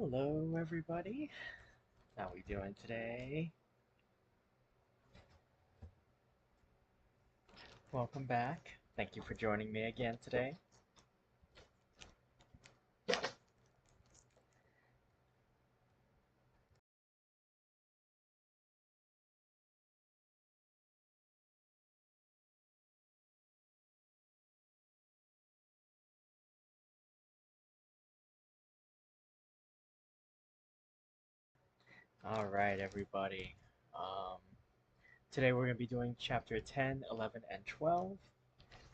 Hello, everybody. How we doing today? Welcome back. Thank you for joining me again today. All right, everybody. Um, Today we're going to be doing chapter 10, 11, and 12.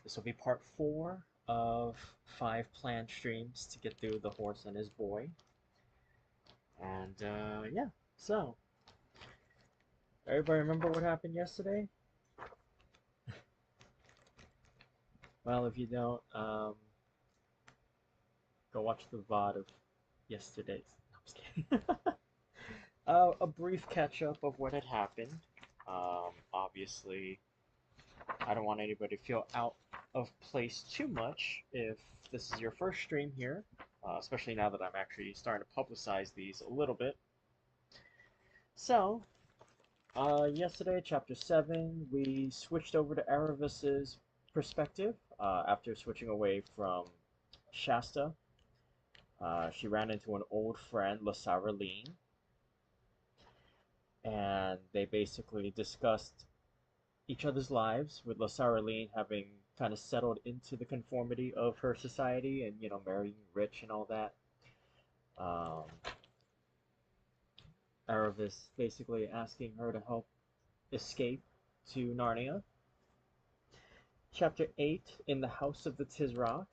This will be part 4 of 5 planned streams to get through The Horse and His Boy. And yeah, so everybody remember what happened yesterday? Well, if you don't, go watch the VOD of yesterday's. No, I'm just kidding. A brief catch up of what had happened. Obviously, I don't want anybody to feel out of place too much if this is your first stream here, especially now that I'm actually starting to publicize these a little bit. So, yesterday, chapter 7, we switched over to Aravis's perspective after switching away from Shasta. She ran into an old friend, Lasaraline, and they basically discussed each other's lives, with Lasaraline having kind of settled into the conformity of her society and, marrying rich and all that. Um, Aravis basically asking her to help escape to Narnia. Chapter 8, In the House of the Tizrock,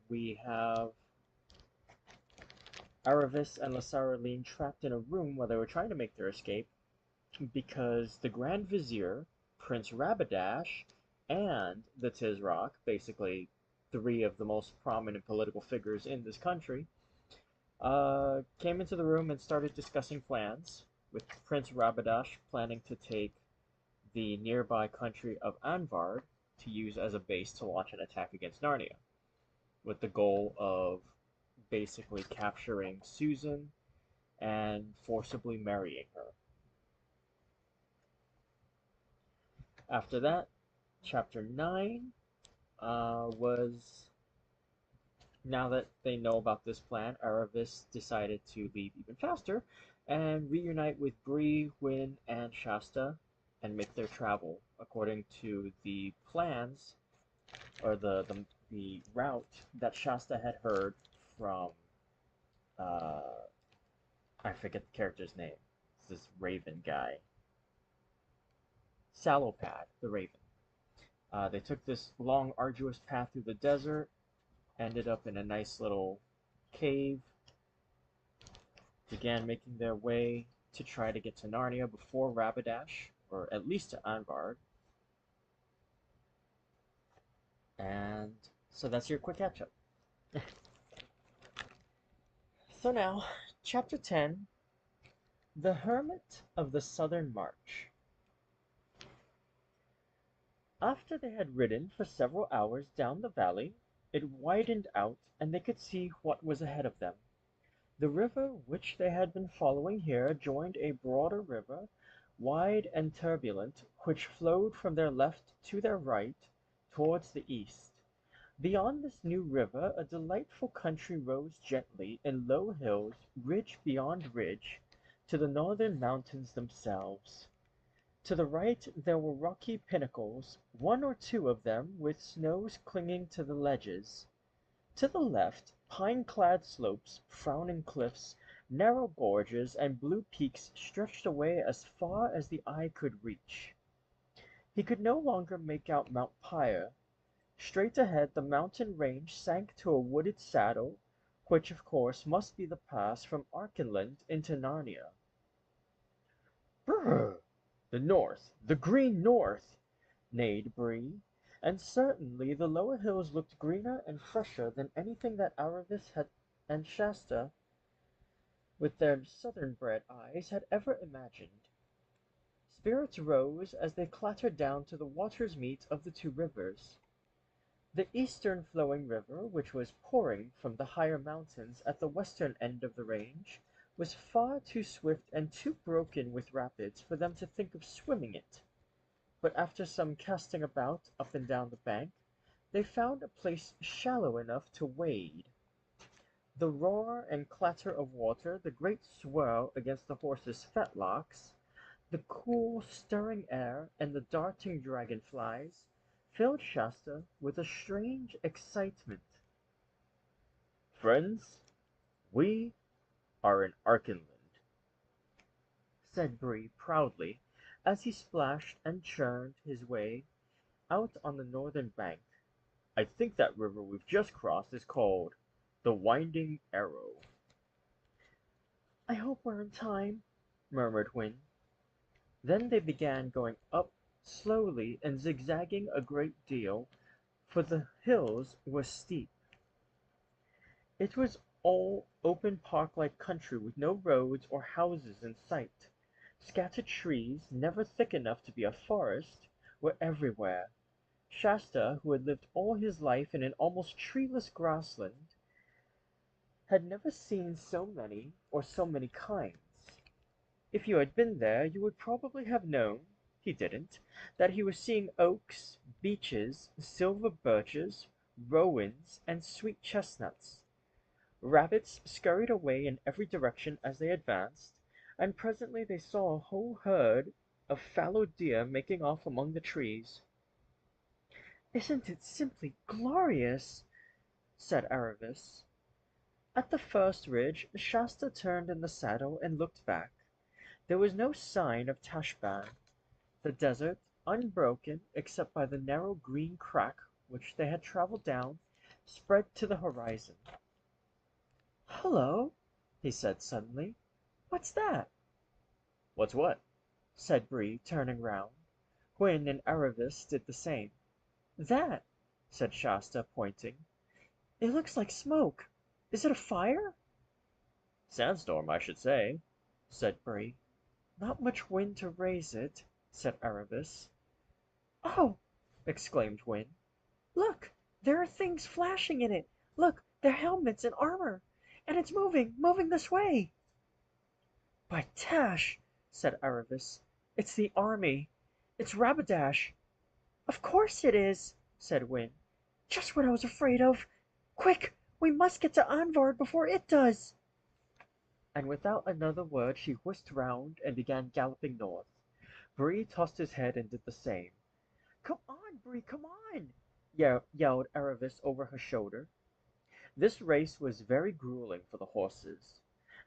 we have Aravis and Lasaraline trapped in a room while they were trying to make their escape because the Grand Vizier, Prince Rabadash, and the Tizrock, basically 3 of the most prominent political figures in this country, came into the room and started discussing plans, with Prince Rabadash planning to take the nearby country of Anvard to use as a base to launch an attack against Narnia, with the goal of basically capturing Susan and forcibly marrying her. After that, chapter 9 was, now that they know about this plan, Aravis decided to leave even faster and reunite with Bree, Wynn, and Shasta and make their travel according to the plans, or the route that Shasta had heard from, uh, I forget the character's name. It's this Raven guy. Salopad, the Raven. They took this long, arduous path through the desert, ended up in a nice little cave, began making their way to try to get to Narnia before Rabadash, or at least to Anvard. And so that's your quick catch up. So now, chapter 10, The Hermit of the Southern March. After they had ridden for several hours down the valley, it widened out and they could see what was ahead of them. The river which they had been following here joined a broader river, wide and turbulent, which flowed from their left to their right towards the east. Beyond this new river a delightful country rose gently in low hills, ridge beyond ridge, to the northern mountains themselves. To the right there were rocky pinnacles, 1 or 2 of them with snows clinging to the ledges. To the left, pine-clad slopes, frowning cliffs, narrow gorges, and blue peaks stretched away as far as the eye could reach. He could no longer make out Mount Pyre. Straight ahead the mountain range sank to a wooded saddle, which of course must be the pass from Archenland into Narnia. Brrr! The north, the green north! Neighed Bree, and certainly the lower hills looked greener and fresher than anything that Aravis and Shasta, with their southern-bred eyes, had ever imagined. Spirits rose as they clattered down to the water's meet of the 2 rivers. The eastern flowing river, which was pouring from the higher mountains at the western end of the range, was far too swift and too broken with rapids for them to think of swimming it, but after some casting about up and down the bank, they found a place shallow enough to wade. The roar and clatter of water, the great swirl against the horses' fetlocks, the cool, stirring air, and the darting dragonflies filled Shasta with a strange excitement. "Friends, we are in Archenland," said Bree proudly as he splashed and churned his way out on the northern bank. "I think that river we've just crossed is called the Winding Arrow." I hope we're in time, murmured Wynne. Then they began going up slowly and zigzagging a great deal, for the hills were steep. It was all open park-like country with no roads or houses in sight. Scattered trees, never thick enough to be a forest, were everywhere. Shasta, who had lived all his life in an almost treeless grassland, had never seen so many or so many kinds. If you had been there, you would probably have known he didn't that he was seeing oaks, beeches, silver birches, rowans, and sweet chestnuts. Rabbits scurried away in every direction as they advanced, and presently they saw a whole herd of fallow deer making off among the trees. Isn't it simply glorious?" said Aravis. At the first ridge Shasta turned in the saddle and looked back. There was no sign of Tashbaan. The desert, unbroken except by the narrow green crack which they had traveled down, spread to the horizon. "Hullo!" he said suddenly. "What's that?" "What's what?" said Bree, turning round. Wynne and Aravis did the same. "That," said Shasta, pointing. "it looks like smoke. Is it a fire?" "Sandstorm, I should say," said Bree. "Not much wind to raise it," said Aravis. "Oh!" exclaimed Wynne. "Look! There are things flashing in it. Look, they're helmets and armor. And it's moving this way." "By Tash!" said Aravis. "It's the army. It's Rabadash." "Of course it is," said Wynne. "Just what I was afraid of. Quick! We must get to Anvard before it does." And without another word she whisked round and began galloping north. Bree tossed his head and did the same. "Come on, Bree, come on!" yelled Aravis over her shoulder. This race was very grueling for the horses.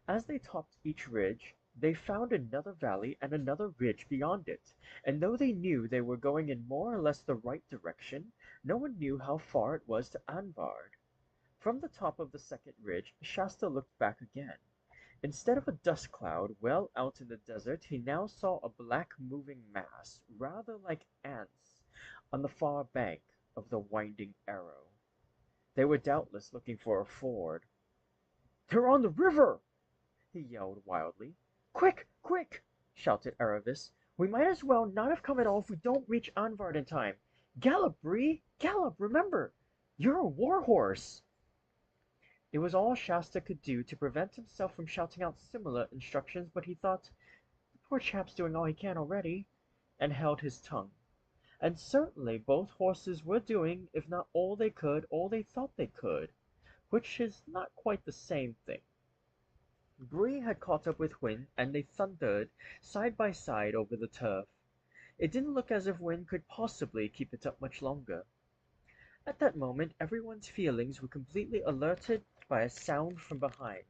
As they topped each ridge, they found another valley and another ridge beyond it, and though they knew they were going in more or less the right direction, no one knew how far it was to Anvard. From the top of the second ridge Shasta looked back again. Instead of a dust cloud well out in the desert he now saw a black moving mass, rather like ants, on the far bank of the Winding Arrow. They were doubtless looking for a ford. "They're on the river!" he yelled wildly. "Quick! Quick!" shouted Aravis. "We might as well not have come at all if we don't reach Anvard in time. Gallop, Bree! Gallop, remember! You're a war horse!" It was all Shasta could do to prevent himself from shouting out similar instructions, but he thought, "The poor chap's doing all he can already," and held his tongue. And certainly both horses were doing, if not all they could, all they thought they could, which is not quite the same thing. Bree had caught up with Wynne, and they thundered side by side over the turf. It didn't look as if Wynne could possibly keep it up much longer. At that moment everyone's feelings were completely alerted by a sound from behind.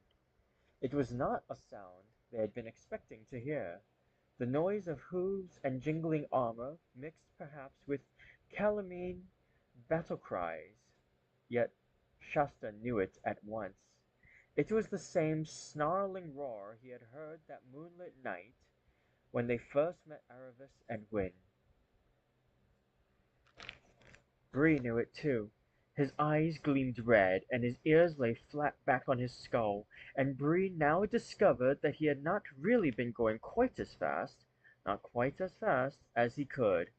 It was not a sound they had been expecting to hear. The noise of hooves and jingling armor, mixed perhaps with calamine battle cries. Yet Shasta knew it at once. It was the same snarling roar he had heard that moonlit night when they first met Aravis and Wynne. Bree knew it too. His eyes gleamed red, and his ears lay flat back on his skull, and Bree now discovered that he had not really been going quite as fast, not quite as fast, as he could.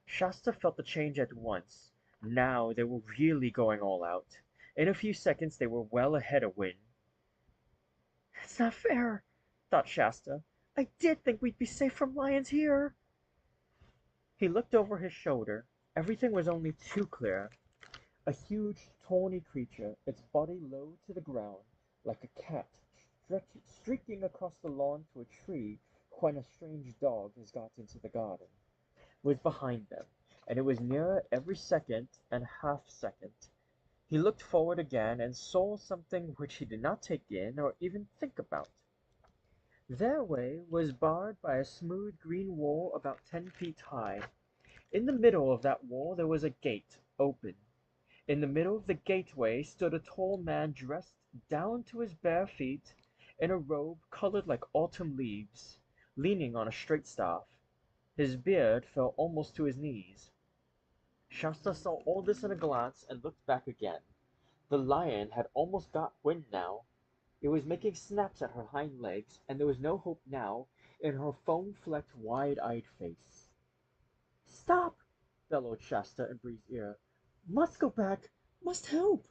Shasta felt the change at once. Now they were really going all out. In a few seconds they were well ahead of Win. It's not fair, thought Shasta. I did think we'd be safe from lions here. He looked over his shoulder. Everything was only too clear. A huge, tawny creature, its body low to the ground, like a cat, streaking across the lawn to a tree when a strange dog has got into the garden, was behind them, and it was nearer every second and half second. He looked forward again and saw something which he did not take in or even think about. Their way was barred by a smooth green wall about 10 feet high. In the middle of that wall there was a gate, open. In the middle of the gateway stood a tall man dressed down to his bare feet in a robe colored like autumn leaves, leaning on a straight staff. His beard fell almost to his knees. Shasta saw all this in a glance and looked back again. The lion had almost got wind now. It was making snaps at her hind legs, and there was no hope now in her foam-flecked, wide-eyed face. Stop! Bellowed Shasta in Bree's ear. Must go back! Must help!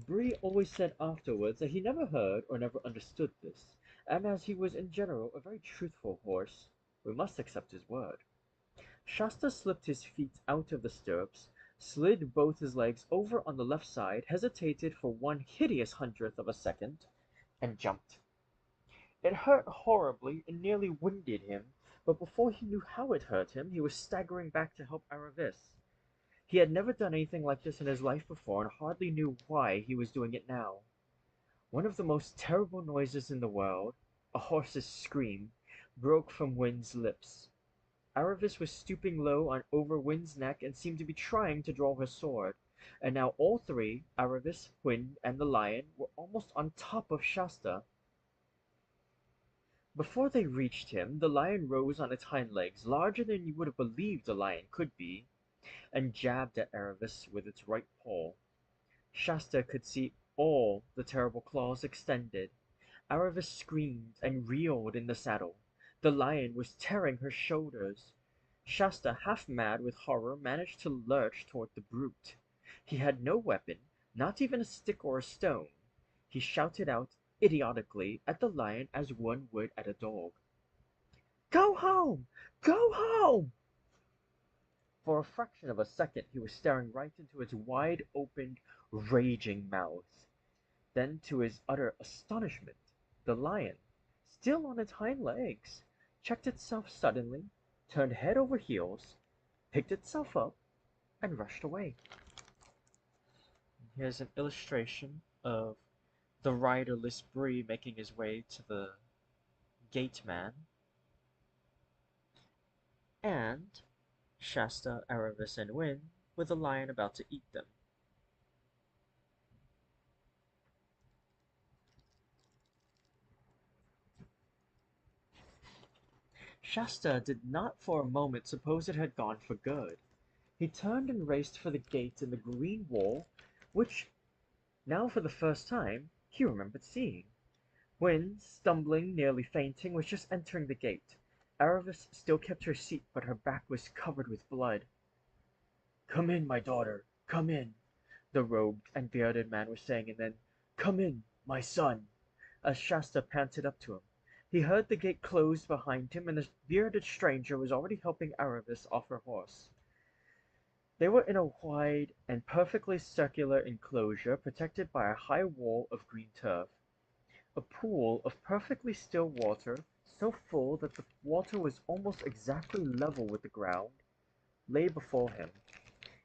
Bree always said afterwards that he never heard or never understood this, and as he was in general a very truthful horse, we must accept his word. Shasta slipped his feet out of the stirrups, slid both his legs over on the left side, hesitated for one hideous hundredth of a second, and jumped. It hurt horribly and nearly winded him, but before he knew how it hurt him, he was staggering back to help Aravis. He had never done anything like this in his life before and hardly knew why he was doing it now. One of the most terrible noises in the world, a horse's scream, broke from Wind's lips. Aravis was stooping low over Wind's neck and seemed to be trying to draw her sword, and now all three, Aravis, Wind, and the lion, were almost on top of Shasta. Before they reached him, the lion rose on its hind legs, larger than you would have believed a lion could be, and jabbed at Aravis with its right paw. Shasta could see all the terrible claws extended. Aravis screamed and reeled in the saddle. The lion was tearing her shoulders. Shasta, half mad with horror, managed to lurch toward the brute. He had no weapon, not even a stick or a stone. He shouted out idiotically at the lion as one would at a dog. Go home! Go home! For a fraction of a second he was staring right into its wide-opened, raging mouth. Then, to his utter astonishment, the lion, still on its hind legs, checked itself suddenly, turned head over heels, picked itself up, and rushed away. Here's an illustration of the riderless Bree making his way to the gate man, and Shasta, Aravis, and Win with the lion about to eat them. Shasta did not for a moment suppose it had gone for good. He turned and raced for the gate in the green wall, which, now for the first time, he remembered seeing. Win, stumbling, nearly fainting, was just entering the gate. Aravis still kept her seat, but her back was covered with blood. "Come in, my daughter, come in," the robed and bearded man was saying, and then, "Come in, my son," as Shasta panted up to him. He heard the gate close behind him, and the bearded stranger was already helping Aravis off her horse. They were in a wide and perfectly circular enclosure protected by a high wall of green turf. A pool of perfectly still water, so full that the water was almost exactly level with the ground, lay before him.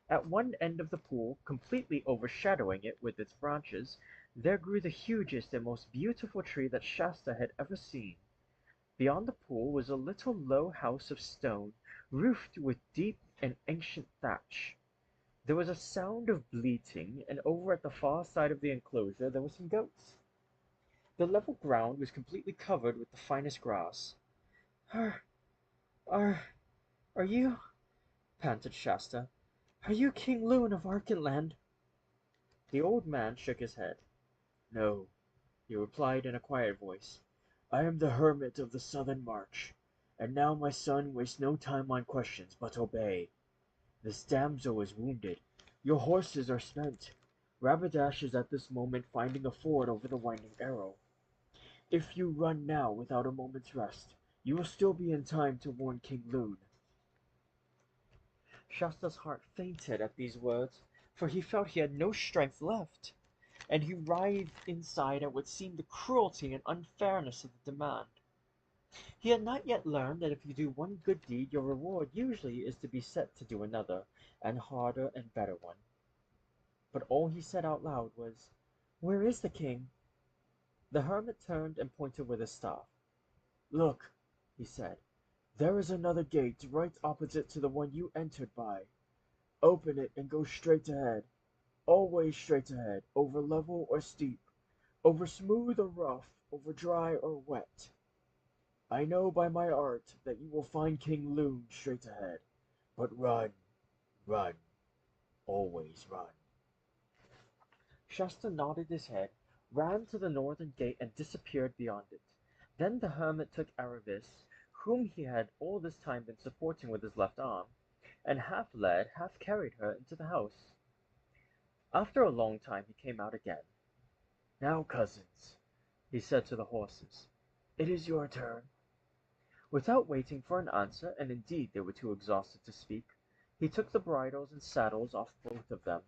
At one end of the pool, completely overshadowing it with its branches, there grew the hugest and most beautiful tree that Shasta had ever seen. Beyond the pool was a little low house of stone, roofed with deep and ancient thatch. There was a sound of bleating, and over at the far side of the enclosure there were some goats. The level ground was completely covered with the finest grass. "Are are are you," panted Shasta, "are you King Loon of Archenland?" The old man shook his head. "No," he replied in a quiet voice. "I am the hermit of the Southern March. And now, my son, waste no time on questions, but obey. This damsel is wounded. Your horses are spent. Rapidash is at this moment finding a ford over the winding arrow. If you run now without a moment's rest, you will still be in time to warn King Loon." Shasta's heart fainted at these words, for he felt he had no strength left, and he writhed inside at what seemed the cruelty and unfairness of the demand. He had not yet learned that if you do one good deed, your reward usually is to be set to do another, and harder and better one. But all he said out loud was, "Where is the king?" The hermit turned and pointed with his staff. "Look," he said, "there is another gate right opposite to the one you entered by. Open it and go straight ahead. Always straight ahead, over level or steep, over smooth or rough, over dry or wet. I know by my art that you will find King Loon straight ahead. But run, run, always run." Shasta nodded his head, ran to the northern gate, and disappeared beyond it. Then the hermit took Aravis, whom he had all this time been supporting with his left arm, and half led, half carried her into the house. After a long time he came out again. "Now, cousins," he said to the horses, "it is your turn." Without waiting for an answer, and indeed they were too exhausted to speak, he took the bridles and saddles off both of them.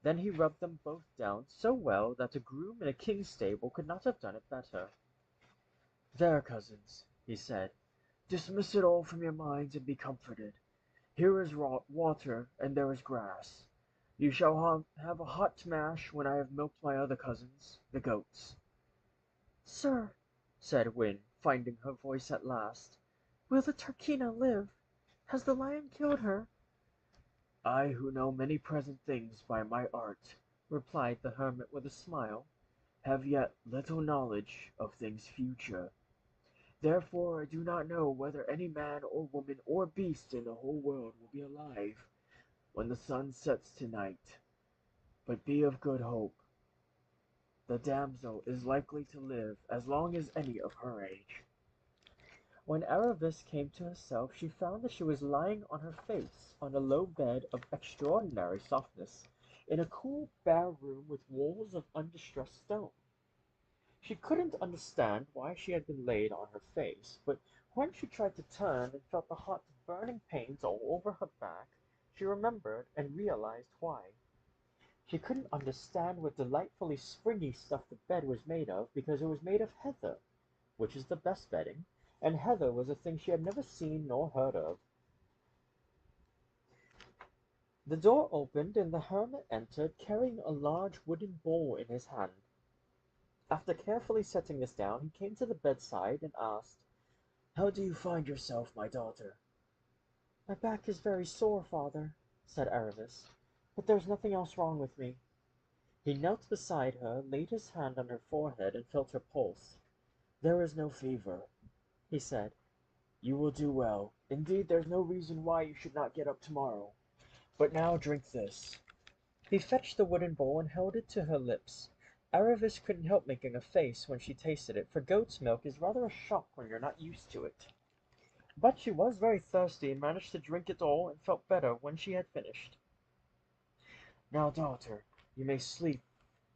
Then he rubbed them both down so well that a groom in a king's stable could not have done it better. "There, cousins," he said, "dismiss it all from your minds and be comforted. Here is water and there is grass. You shall have a hot mash when I have milked my other cousins, the goats." Sir, said Win, finding her voice at last, will the Turkina live? Has the lion killed her? "I who know many present things by my art," replied the hermit with a smile, "have yet little knowledge of things future. Therefore I do not know whether any man or woman or beast in the whole world will be alive when the sun sets tonight. But be of good hope. The damsel is likely to live as long as any of her age." When Aravis came to herself she found that she was lying on her face on a low bed of extraordinary softness, in a cool bare room with walls of undistressed stone. She couldn't understand why she had been laid on her face, but when she tried to turn and felt the hot, burning pains all over her back, she remembered and realized why. She couldn't understand what delightfully springy stuff the bed was made of because it was made of heather, which is the best bedding, and heather was a thing she had never seen nor heard of. The door opened and the hermit entered, carrying a large wooden bowl in his hand. After carefully setting this down, he came to the bedside and asked, "How do you find yourself, my daughter?" My back is very sore, father, said Aravis, but there is nothing else wrong with me. He knelt beside her, laid his hand on her forehead, and felt her pulse. "There is no fever," he said. "You will do well. Indeed, there is no reason why you should not get up tomorrow. But now drink this." He fetched the wooden bowl and held it to her lips. Aravis couldn't help making a face when she tasted it, for goat's milk is rather a shock when you're not used to it. But she was very thirsty and managed to drink it all and felt better when she had finished. "Now, daughter, you may sleep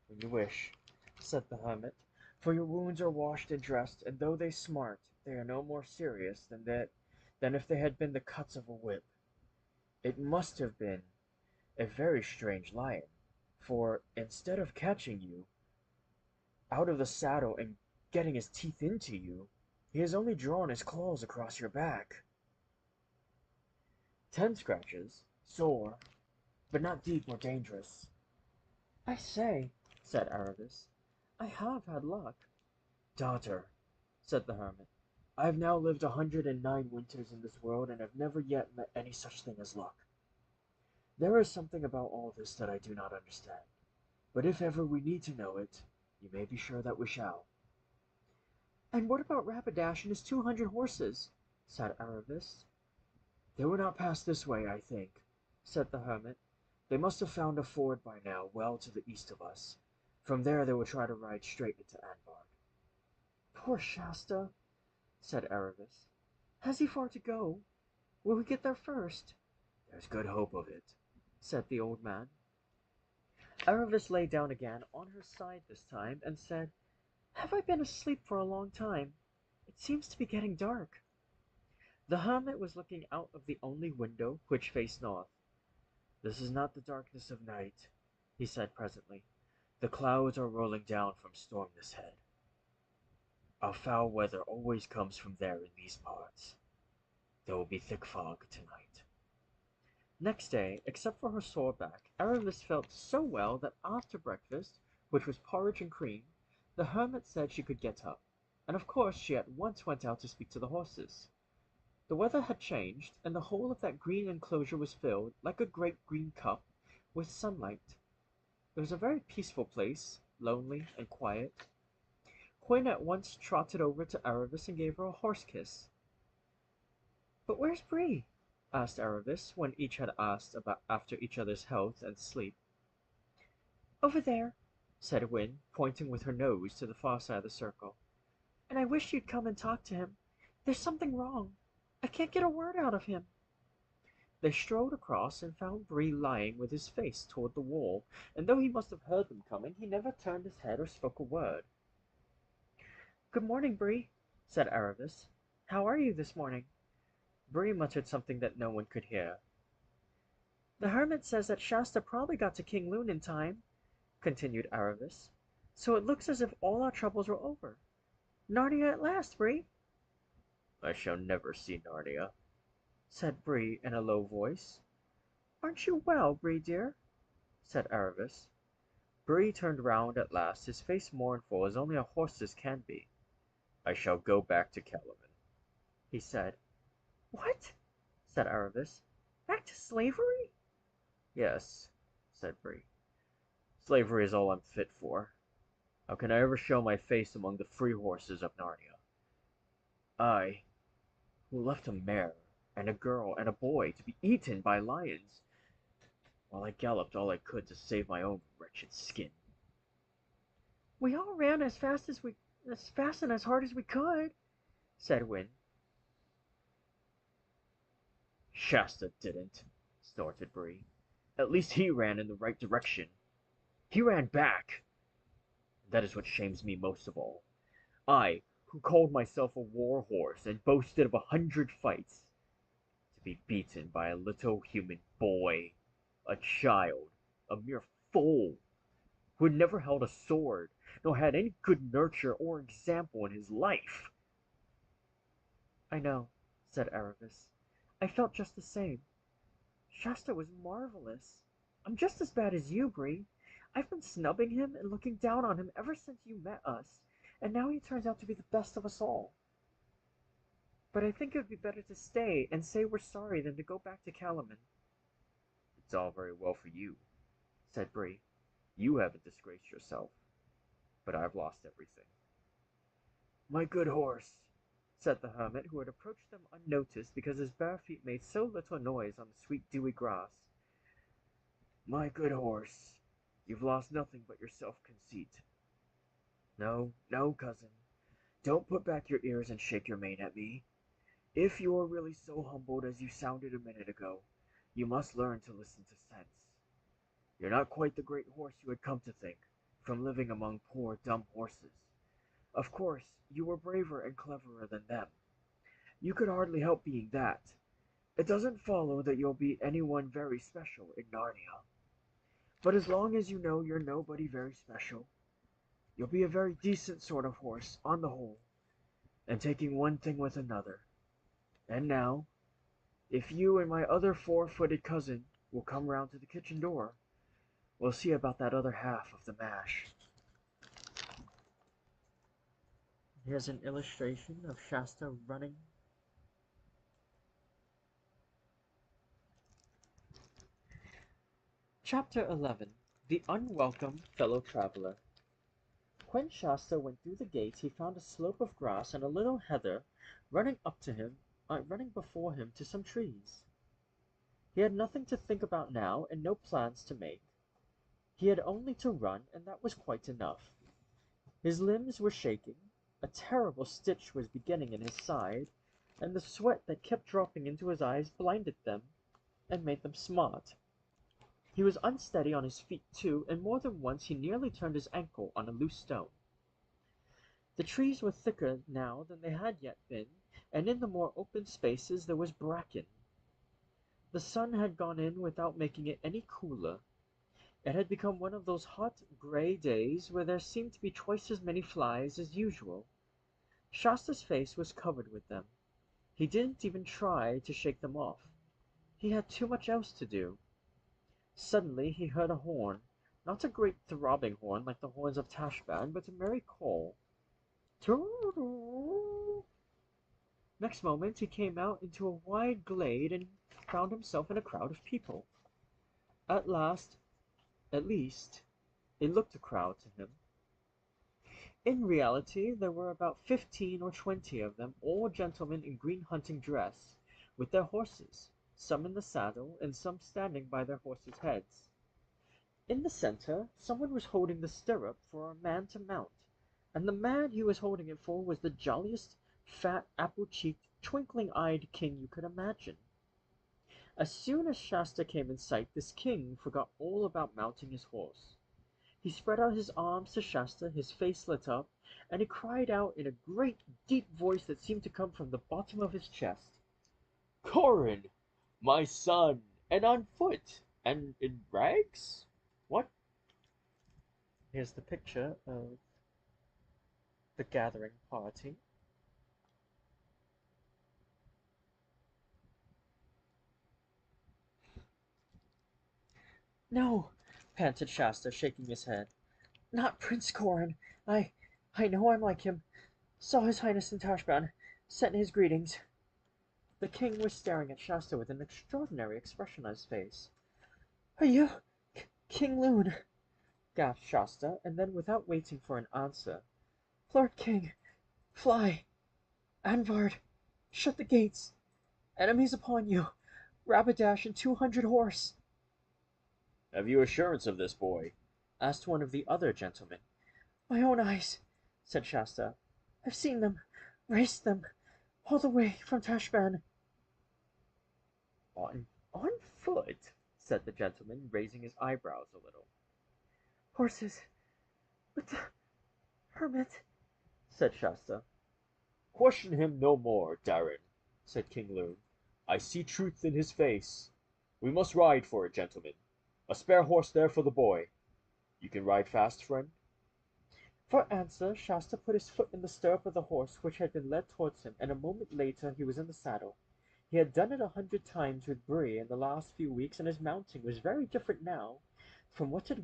when you wish," said the hermit, "for your wounds are washed and dressed, and though they smart, they are no more serious than if they had been the cuts of a whip. It must have been a very strange lion, for instead of catching you out of the saddle and getting his teeth into you, he has only drawn his claws across your back. 10 scratches, sore, but not deep or dangerous." I say, said Aravis, I have had luck. "Daughter," said the hermit, "I have now lived 109 winters in this world, and have never yet met any such thing as luck. There is something about all this that I do not understand, but if ever we need to know it, you may be sure that we shall." And what about Rapidash and his 200 horses? Said Aravis. "They will not pass this way, I think," said the hermit. "They must have found a ford by now well to the east of us. From there they will try to ride straight into Anvard." Poor Shasta, said Aravis. Has he far to go? Will he get there first? "There's good hope of it," said the old man. Aravis lay down again on her side this time and said, Have I been asleep for a long time? It seems to be getting dark. the hermit was looking out of the only window which faced north. "This is not the darkness of night," he said presently. "The clouds are rolling down from Stormness Head. Our foul weather always comes from there in these parts. There will be thick fog tonight." Next day, except for her sore back, Aravis felt so well that after breakfast, which was porridge and cream, the hermit said she could get up, and of course she at once went out to speak to the horses. The weather had changed, and the whole of that green enclosure was filled, like a great green cup, with sunlight. It was a very peaceful place, lonely and quiet. Quinn at once trotted over to Aravis and gave her a horse kiss. But where's Bree? Asked Aravis, when each had asked about after each other's health and sleep. Over there, Said Wynne, pointing with her nose to the far side of the circle. and I wish you'd come and talk to him. There's something wrong. I can't get a word out of him. They strode across and found Bree lying with his face toward the wall, and though he must have heard them coming, he never turned his head or spoke a word. Good morning, Bree, said Aravis. how are you this morning? Bree muttered something that no one could hear. The hermit says that Shasta probably got to King Loon in time, continued Aravis, so it looks as if all our troubles were over. Narnia at last, Bree, "I shall never see Narnia," said Bree in a low voice. aren't you well, Bree dear? said Aravis. Bree turned round at last, his face mournful as only a horse's can be. "I shall go back to Calaman," he said. What? said Aravis. Back to slavery? "Yes," said Bree. "Slavery is all I'm fit for. How can I ever show my face among the free horses of Narnia? I, who left a mare, and a girl, and a boy to be eaten by lions, while I galloped all I could to save my own wretched skin." We all ran as fast and as hard as we could, said Wynne. "Shasta didn't," snorted Bree. "At least he ran in the right direction. He ran back. And that is what shames me most of all. I, who called myself a war horse and boasted of 100 fights, to be beaten by a little human boy, a child, a mere fool, who had never held a sword, nor had any good nurture or example in his life." I know, said Aravis. I felt just the same. Shasta was marvelous. I'm just as bad as you, Bree. I've been snubbing him and looking down on him ever since you met us, and now he turns out to be the best of us all. But I think it would be better to stay and say we're sorry than to go back to Calaman. "It's all very well for you," said Bree. "You haven't disgraced yourself. But I've lost everything." "My good horse," said the hermit, who had approached them unnoticed because his bare feet made so little noise on the sweet dewy grass. "My good horse, you've lost nothing but your self-conceit. No, no, cousin, don't put back your ears and shake your mane at me. If you are really so humbled as you sounded a minute ago, you must learn to listen to sense. You're not quite the great horse you had come to think, from living among poor dumb horses. Of course, you were braver and cleverer than them. You could hardly help being that. It doesn't follow that you'll be anyone very special in Narnia. But as long as you know you're nobody very special, you'll be a very decent sort of horse, on the whole, and taking one thing with another. And now, if you and my other four-footed cousin will come round to the kitchen door, we'll see about that other half of the mash." Here's an illustration of Shasta running. Chapter 11. The Unwelcome Fellow Traveler. When Shasta went through the gate he found a slope of grass and a little heather running running before him to some trees. He had nothing to think about now and no plans to make. He had only to run, and that was quite enough. His limbs were shaking, a terrible stitch was beginning in his side, and the sweat that kept dropping into his eyes blinded them and made them smart. He was unsteady on his feet too, and more than once he nearly turned his ankle on a loose stone. The trees were thicker now than they had yet been, and in the more open spaces there was bracken. The sun had gone in without making it any cooler. It had become one of those hot, gray days where there seemed to be twice as many flies as usual. Shasta's face was covered with them. He didn't even try to shake them off. He had too much else to do. Suddenly he heard a horn, not a great throbbing horn like the horns of Tashbaan, but a merry call. Toodle! Next moment he came out into a wide glade and found himself in a crowd of people. At last, at least, it looked a crowd to him. In reality there were about 15 or 20 of them, all gentlemen in green hunting dress, with their horses, some in the saddle and some standing by their horses' heads. In the center someone was holding the stirrup for a man to mount, and the man he was holding it for was the jolliest, fat, apple-cheeked, twinkling-eyed king you could imagine. As soon as Shasta came in sight this king forgot all about mounting his horse. He spread out his arms to Shasta, his face lit up, and he cried out in a great deep voice that seemed to come from the bottom of his chest. "Corin, my son, and on foot, and in rags? What?" Here's the picture of the gathering party. "No," panted Shasta, shaking his head. "Not Prince Corin. I I know I'm like him. Saw His Highness in Tashbaan. Sent his greetings." The king was staring at Shasta with an extraordinary expression on his face. "Are you King Loon?" gasped Shasta, and then, without waiting for an answer, "Lord King, fly! Anvard, shut the gates! Enemies upon you! Rapidash and 200 horse!" "Have you assurance of this, boy?" asked one of the other gentlemen. "My own eyes," said Shasta. "I've seen them, raced them, all the way from Tashbaan." "On foot?" said the gentleman, raising his eyebrows a little. "Horses, with the hermit," said Shasta. "Question him no more, Darin," said King Loon. "I see truth in his face. We must ride for it, gentlemen. A spare horse there for the boy. You can ride fast, friend?" For answer Shasta put his foot in the stirrup of the horse which had been led towards him, and a moment later he was in the saddle. He had done it 100 times with Bree in the last few weeks, and his mounting was very different now from what it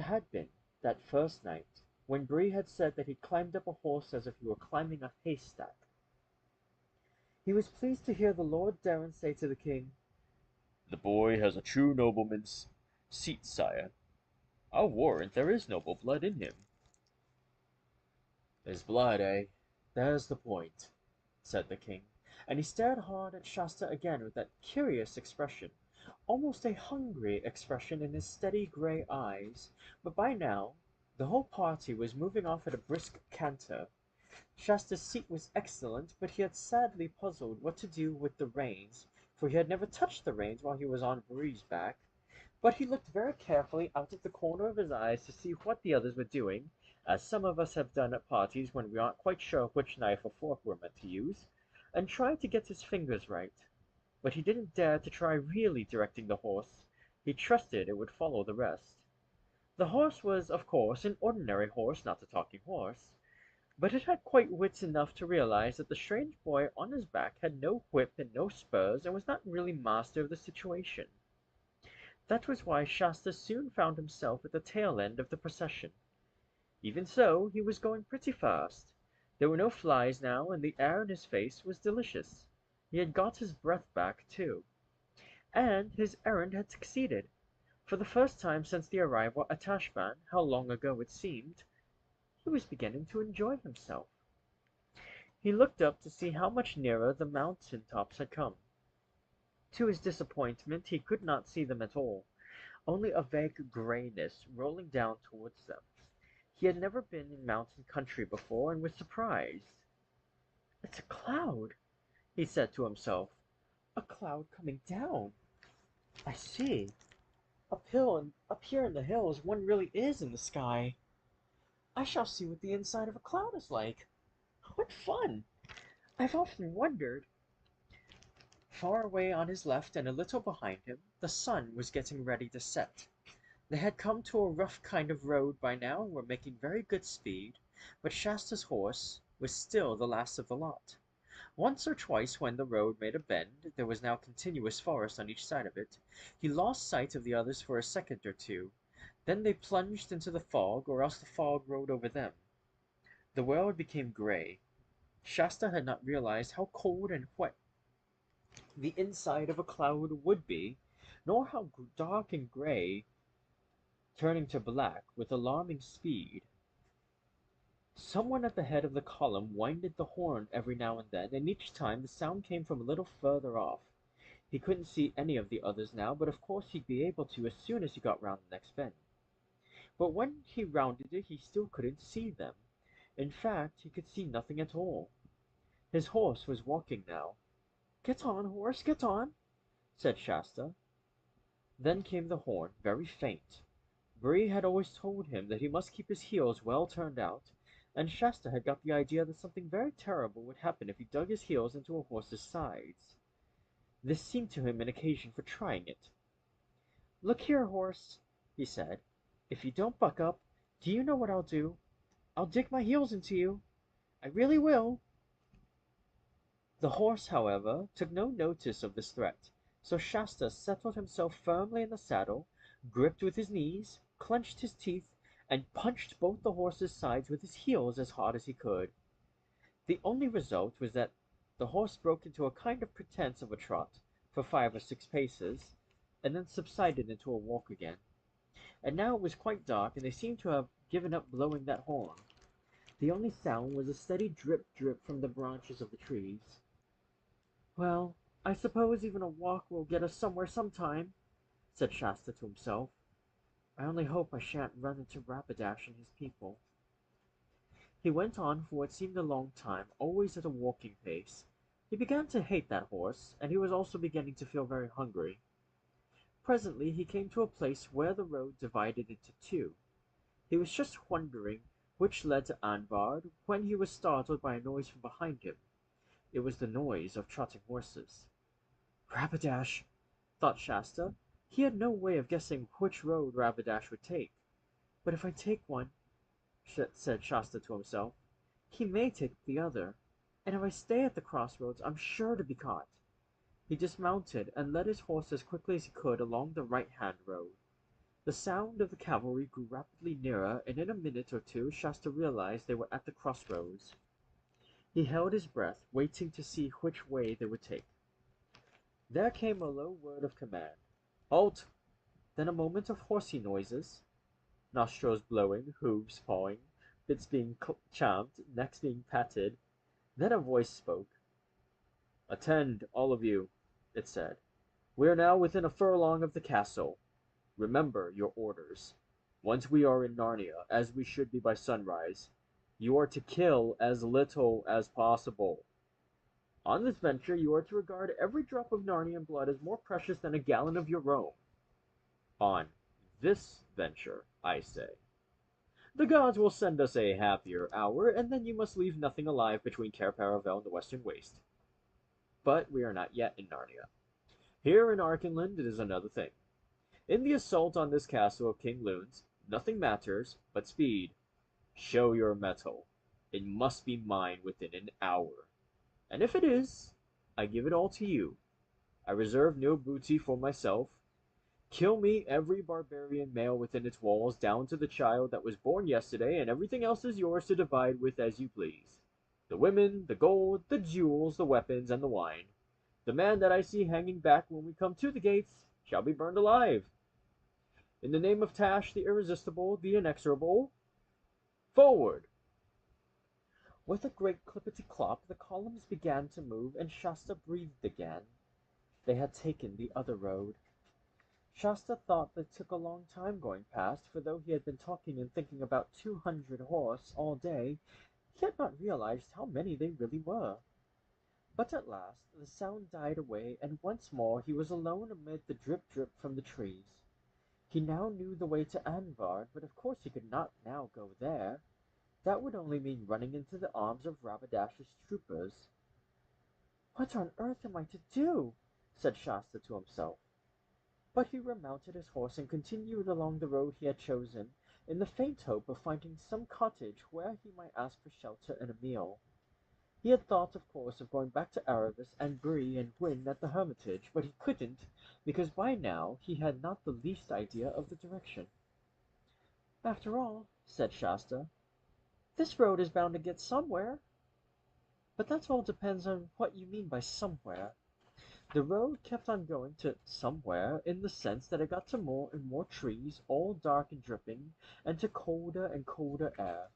had been that first night, when Bree had said that he climbed up a horse as if he were climbing a haystack. He was pleased to hear the Lord Darin say to the king, "The boy has a true nobleman's seat, sire. I'll warrant there is noble blood in him." "His blood, eh? There's the point," said the king, and he stared hard at Shasta again with that curious expression, almost a hungry expression in his steady gray eyes. But by now the whole party was moving off at a brisk canter. Shasta's seat was excellent, but he had sadly puzzled what to do with the reins, for he had never touched the reins while he was on Bree's back. But he looked very carefully out of the corner of his eyes to see what the others were doing, as some of us have done at parties when we aren't quite sure which knife or fork we're meant to use, and tried to get his fingers right. But he didn't dare to try really directing the horse. He trusted it would follow the rest. The horse was, of course, an ordinary horse, not a talking horse, but it had quite wits enough to realize that the strange boy on his back had no whip and no spurs, and was not really master of the situation. That was why Shasta soon found himself at the tail end of the procession. Even so, he was going pretty fast. There were no flies now, and the air in his face was delicious. He had got his breath back, too. And his errand had succeeded. For the first time since the arrival at Tashbaan, how long ago it seemed, he was beginning to enjoy himself. He looked up to see how much nearer the mountain tops had come. To his disappointment he could not see them at all, only a vague grayness rolling down towards them. He had never been in mountain country before, and was surprised. "It's a cloud," he said to himself. "A cloud coming down." I see. Up here in the hills, one really is in the sky. I shall see what the inside of a cloud is like. What fun! I've often wondered. Far away on his left and a little behind him, the sun was getting ready to set. They had come to a rough kind of road by now and were making very good speed, but Shasta's horse was still the last of the lot. Once or twice when the road made a bend, there was now continuous forest on each side of it, he lost sight of the others for a second or two. Then they plunged into the fog, or else the fog rode over them. The world became gray. Shasta had not realized how cold and wet the inside of a cloud would be, nor how dark and gray, turning to black with alarming speed. Someone at the head of the column winded the horn every now and then, and each time the sound came from a little further off. He couldn't see any of the others now, but of course he'd be able to as soon as he got round the next bend. But when he rounded it he still couldn't see them. In fact, he could see nothing at all. His horse was walking now. "Get on, horse, get on," said Shasta. Then came the horn, very faint. Bree had always told him that he must keep his heels well turned out, and Shasta had got the idea that something very terrible would happen if he dug his heels into a horse's sides. This seemed to him an occasion for trying it. "Look here, horse," he said, "if you don't buck up, do you know what I'll do? I'll dig my heels into you. I really will." The horse, however, took no notice of this threat, so Shasta settled himself firmly in the saddle, gripped with his knees, clenched his teeth, and punched both the horse's sides with his heels as hard as he could. The only result was that the horse broke into a kind of pretense of a trot for 5 or 6 paces, and then subsided into a walk again. And now it was quite dark, and they seemed to have given up blowing that horn. The only sound was a steady drip drip from the branches of the trees. "Well, I suppose even a walk will get us somewhere sometime," said Shasta to himself. "I only hope I shan't run into Rapidash and his people." He went on for what seemed a long time, always at a walking pace. He began to hate that horse, and he was also beginning to feel very hungry. Presently he came to a place where the road divided into two. He was just wondering which led to Anvard when he was startled by a noise from behind him. It was the noise of trotting horses. "Rapidash!" thought Shasta. He had no way of guessing which road Rapidash would take. "But if I take one," said Shasta to himself, "he may take the other, and if I stay at the crossroads I'm sure to be caught." He dismounted and led his horse as quickly as he could along the right-hand road. The sound of the cavalry grew rapidly nearer, and in a minute or two Shasta realized they were at the crossroads. He held his breath, waiting to see which way they would take. There came a low word of command. "Halt!" Then a moment of horsey noises, nostrils blowing, hooves pawing, bits being champed, necks being patted. Then a voice spoke. "Attend, all of you," it said. "We are now within a furlong of the castle. Remember your orders. Once we are in Narnia, as we should be by sunrise, you are to kill as little as possible. On this venture you are to regard every drop of Narnian blood as more precious than a gallon of your own. On this venture, I say. The gods will send us a happier hour, and then you must leave nothing alive between Cair Paravel and the Western Waste. But we are not yet in Narnia. Here in Archenland it is another thing. In the assault on this castle of King Lune's, nothing matters but speed. Show your mettle. It must be mine within an hour. And if it is, I give it all to you. I reserve no booty for myself. Kill me every barbarian male within its walls, down to the child that was born yesterday, and everything else is yours to divide with as you please. The women, the gold, the jewels, the weapons, and the wine. The man that I see hanging back when we come to the gates shall be burned alive. In the name of Tash, the irresistible, the inexorable, forward!" With a great clippity-clop the columns began to move, and Shasta breathed again. They had taken the other road. Shasta thought they took a long time going past, for though he had been talking and thinking about 200 horse all day, he had not realized how many they really were. But at last the sound died away, and once more he was alone amid the drip drip from the trees. He now knew the way to Anvard, but of course he could not now go there. That would only mean running into the arms of Rabadash's troopers. "What on earth am I to do?" said Shasta to himself. But he remounted his horse and continued along the road he had chosen, in the faint hope of finding some cottage where he might ask for shelter and a meal. He had thought, of course, of going back to Erebus and Bree and Gwyn at the hermitage, but he couldn't, because by now he had not the least idea of the direction. "After all," said Shasta, "this road is bound to get somewhere." But that all depends on what you mean by somewhere. The road kept on going to somewhere in the sense that it got to more and more trees, all dark and dripping, and to colder and colder air.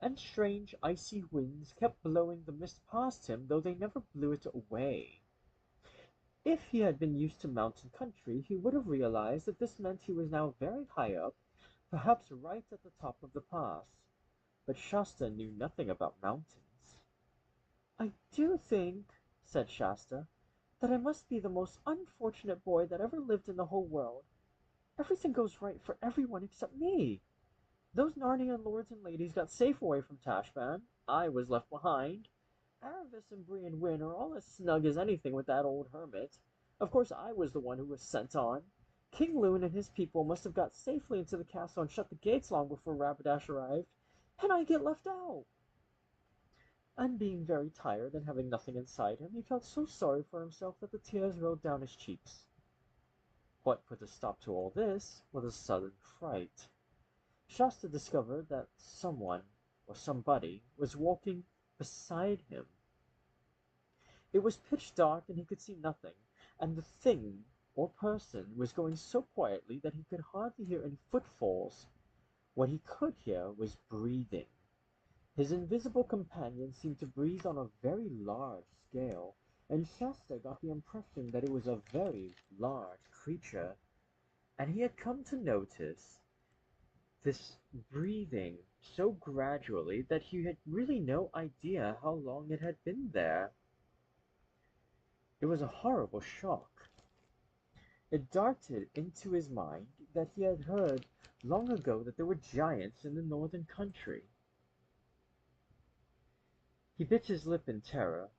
And strange icy winds kept blowing the mist past him, though they never blew it away. If he had been used to mountain country, he would have realized that this meant he was now very high up, perhaps right at the top of the pass. But Shasta knew nothing about mountains. "I do think," said Shasta, "that I must be the most unfortunate boy that ever lived in the whole world. Everything goes right for everyone except me. Those Narnian lords and ladies got safe away from Tashban. I was left behind. Aravis and Bree and Wynn are all as snug as anything with that old hermit. Of course I was the one who was sent on. King Loon and his people must have got safely into the castle and shut the gates long before Rapidash arrived, and I get left out." And being very tired and having nothing inside him, he felt so sorry for himself that the tears rolled down his cheeks. What put a stop to all this was a sudden fright. Shasta discovered that someone, or somebody, was walking beside him. It was pitch dark and he could see nothing, and the thing, or person, was going so quietly that he could hardly hear any footfalls. What he could hear was breathing. His invisible companion seemed to breathe on a very large scale, and Shasta got the impression that it was a very large creature, and he had come to notice this breathing so gradually that he had really no idea how long it had been there. It was a horrible shock. It darted into his mind that he had heard long ago that there were giants in the northern country. He bit his lip in terror,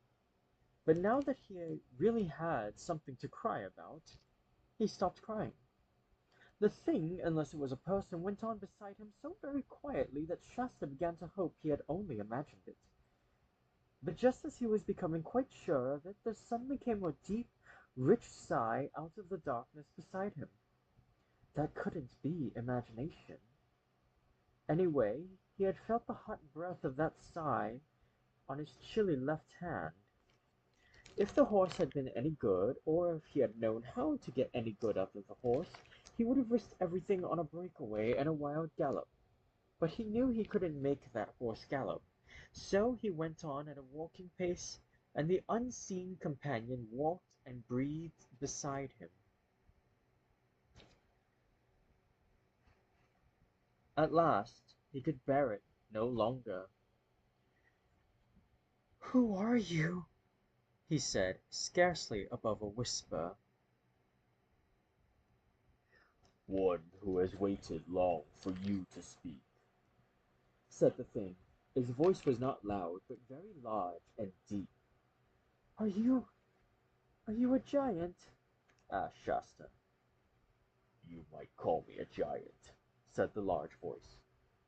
but now that he really had something to cry about, he stopped crying. The thing, unless it was a person, went on beside him so very quietly that Shasta began to hope he had only imagined it. But just as he was becoming quite sure of it, there suddenly came a deep, rich sigh out of the darkness beside him. That couldn't be imagination. Anyway, he had felt the hot breath of that sigh on his chilly left hand. If the horse had been any good, or if he had known how to get any good out of the horse, he would have risked everything on a breakaway and a wild gallop. But he knew he couldn't make that horse gallop, so he went on at a walking pace, and the unseen companion walked and breathed beside him. At last he could bear it no longer. "Who are you?" he said, scarcely above a whisper. "One who has waited long for you to speak," said the thing. His voice was not loud, but very large and deep. "Are you a giant?" asked Shasta. "You might call me a giant," said the large voice,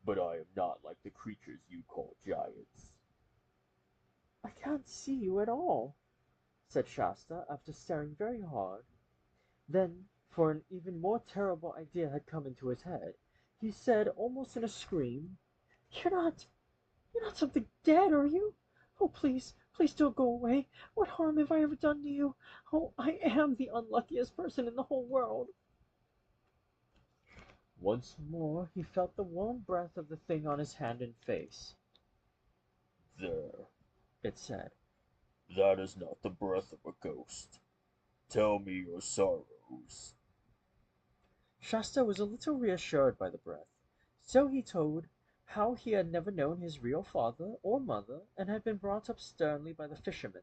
"but I am not like the creatures you call giants." "I can't see you at all," said Shasta, after staring very hard. Then, for an even more terrible idea had come into his head, he said, almost in a scream, "You're not something dead, are you? Oh, please, please don't go away. What harm have I ever done to you? Oh, I am the unluckiest person in the whole world." Once more he felt the warm breath of the thing on his hand and face. "There," It said. "that is not the breath of a ghost. Tell me your sorrows." Shasta was a little reassured by the breath, so he told how he had never known his real father or mother, and had been brought up sternly by the fishermen,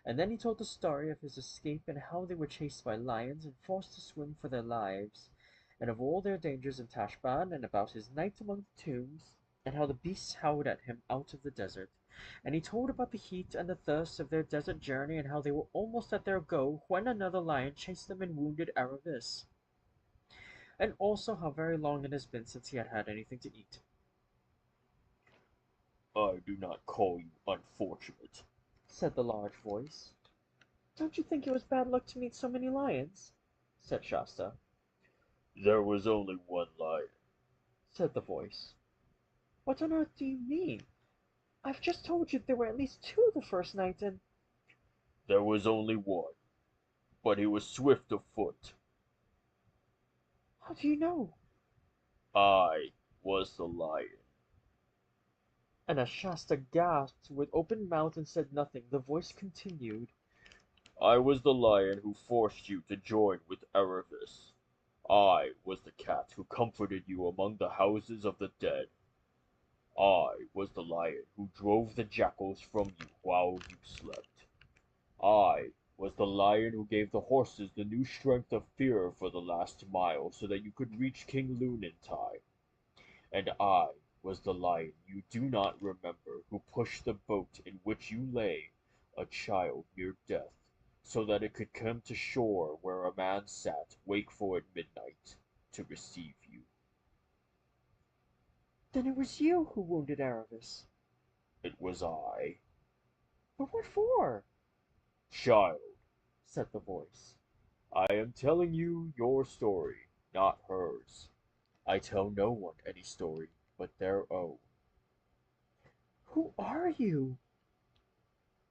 And then he told the story of his escape and how they were chased by lions and forced to swim for their lives, and of all their dangers in Tashbaan and about his night among the tombs, and how the beasts howled at him out of the desert. And he told about the heat and the thirst of their desert journey and how they were almost at their goal when another lion chased them and wounded Aravis. And also how very long it has been since he had had anything to eat. I do not call you unfortunate, Said the large voice. Don't you think it was bad luck to meet so many lions? Said Shasta. there was only one lion. Said the voice. What on earth do you mean? I've just told you there were at least two the first night, and There was only one, but he was swift of foot. how do you know? I was the lion. And as Shasta gasped with open mouth and said nothing, the voice continued. I was the lion who forced you to join with Erebus. I was the cat who comforted you among the houses of the dead. I was the lion who drove the jackals from you while you slept. I was the lion who gave the horses the new strength of fear for the last mile so that you could reach King Loon in time. And I was the lion you do not remember who pushed the boat in which you lay, a child near death, so that it could come to shore where a man sat wakeful at midnight to receive you. Then it was you who wounded Aravis. It was I. But what for? Child, Said the voice. I am telling you your story, not hers. I tell no one any story but their own. Who are you?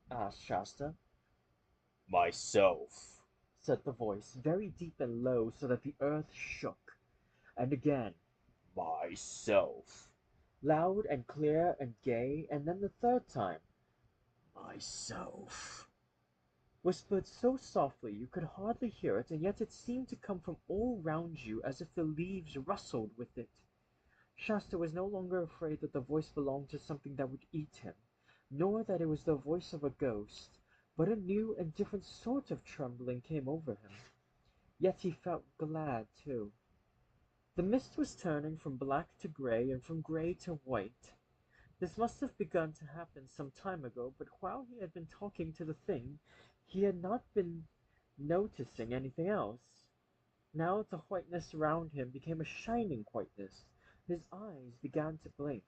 Asked Shasta. Myself. Said the voice, very deep and low so that the earth shook. And again, Myself. loud and clear and gay, and then the third time, Myself. whispered so softly you could hardly hear it, and yet it seemed to come from all round you as if the leaves rustled with it. Shasta was no longer afraid that the voice belonged to something that would eat him, nor that it was the voice of a ghost, but a new and different sort of trembling came over him. Yet he felt glad, too. The mist was turning from black to gray and from gray to white. This must have begun to happen some time ago, but while he had been talking to the thing, he had not been noticing anything else. Now the whiteness around him became a shining whiteness. His eyes began to blink.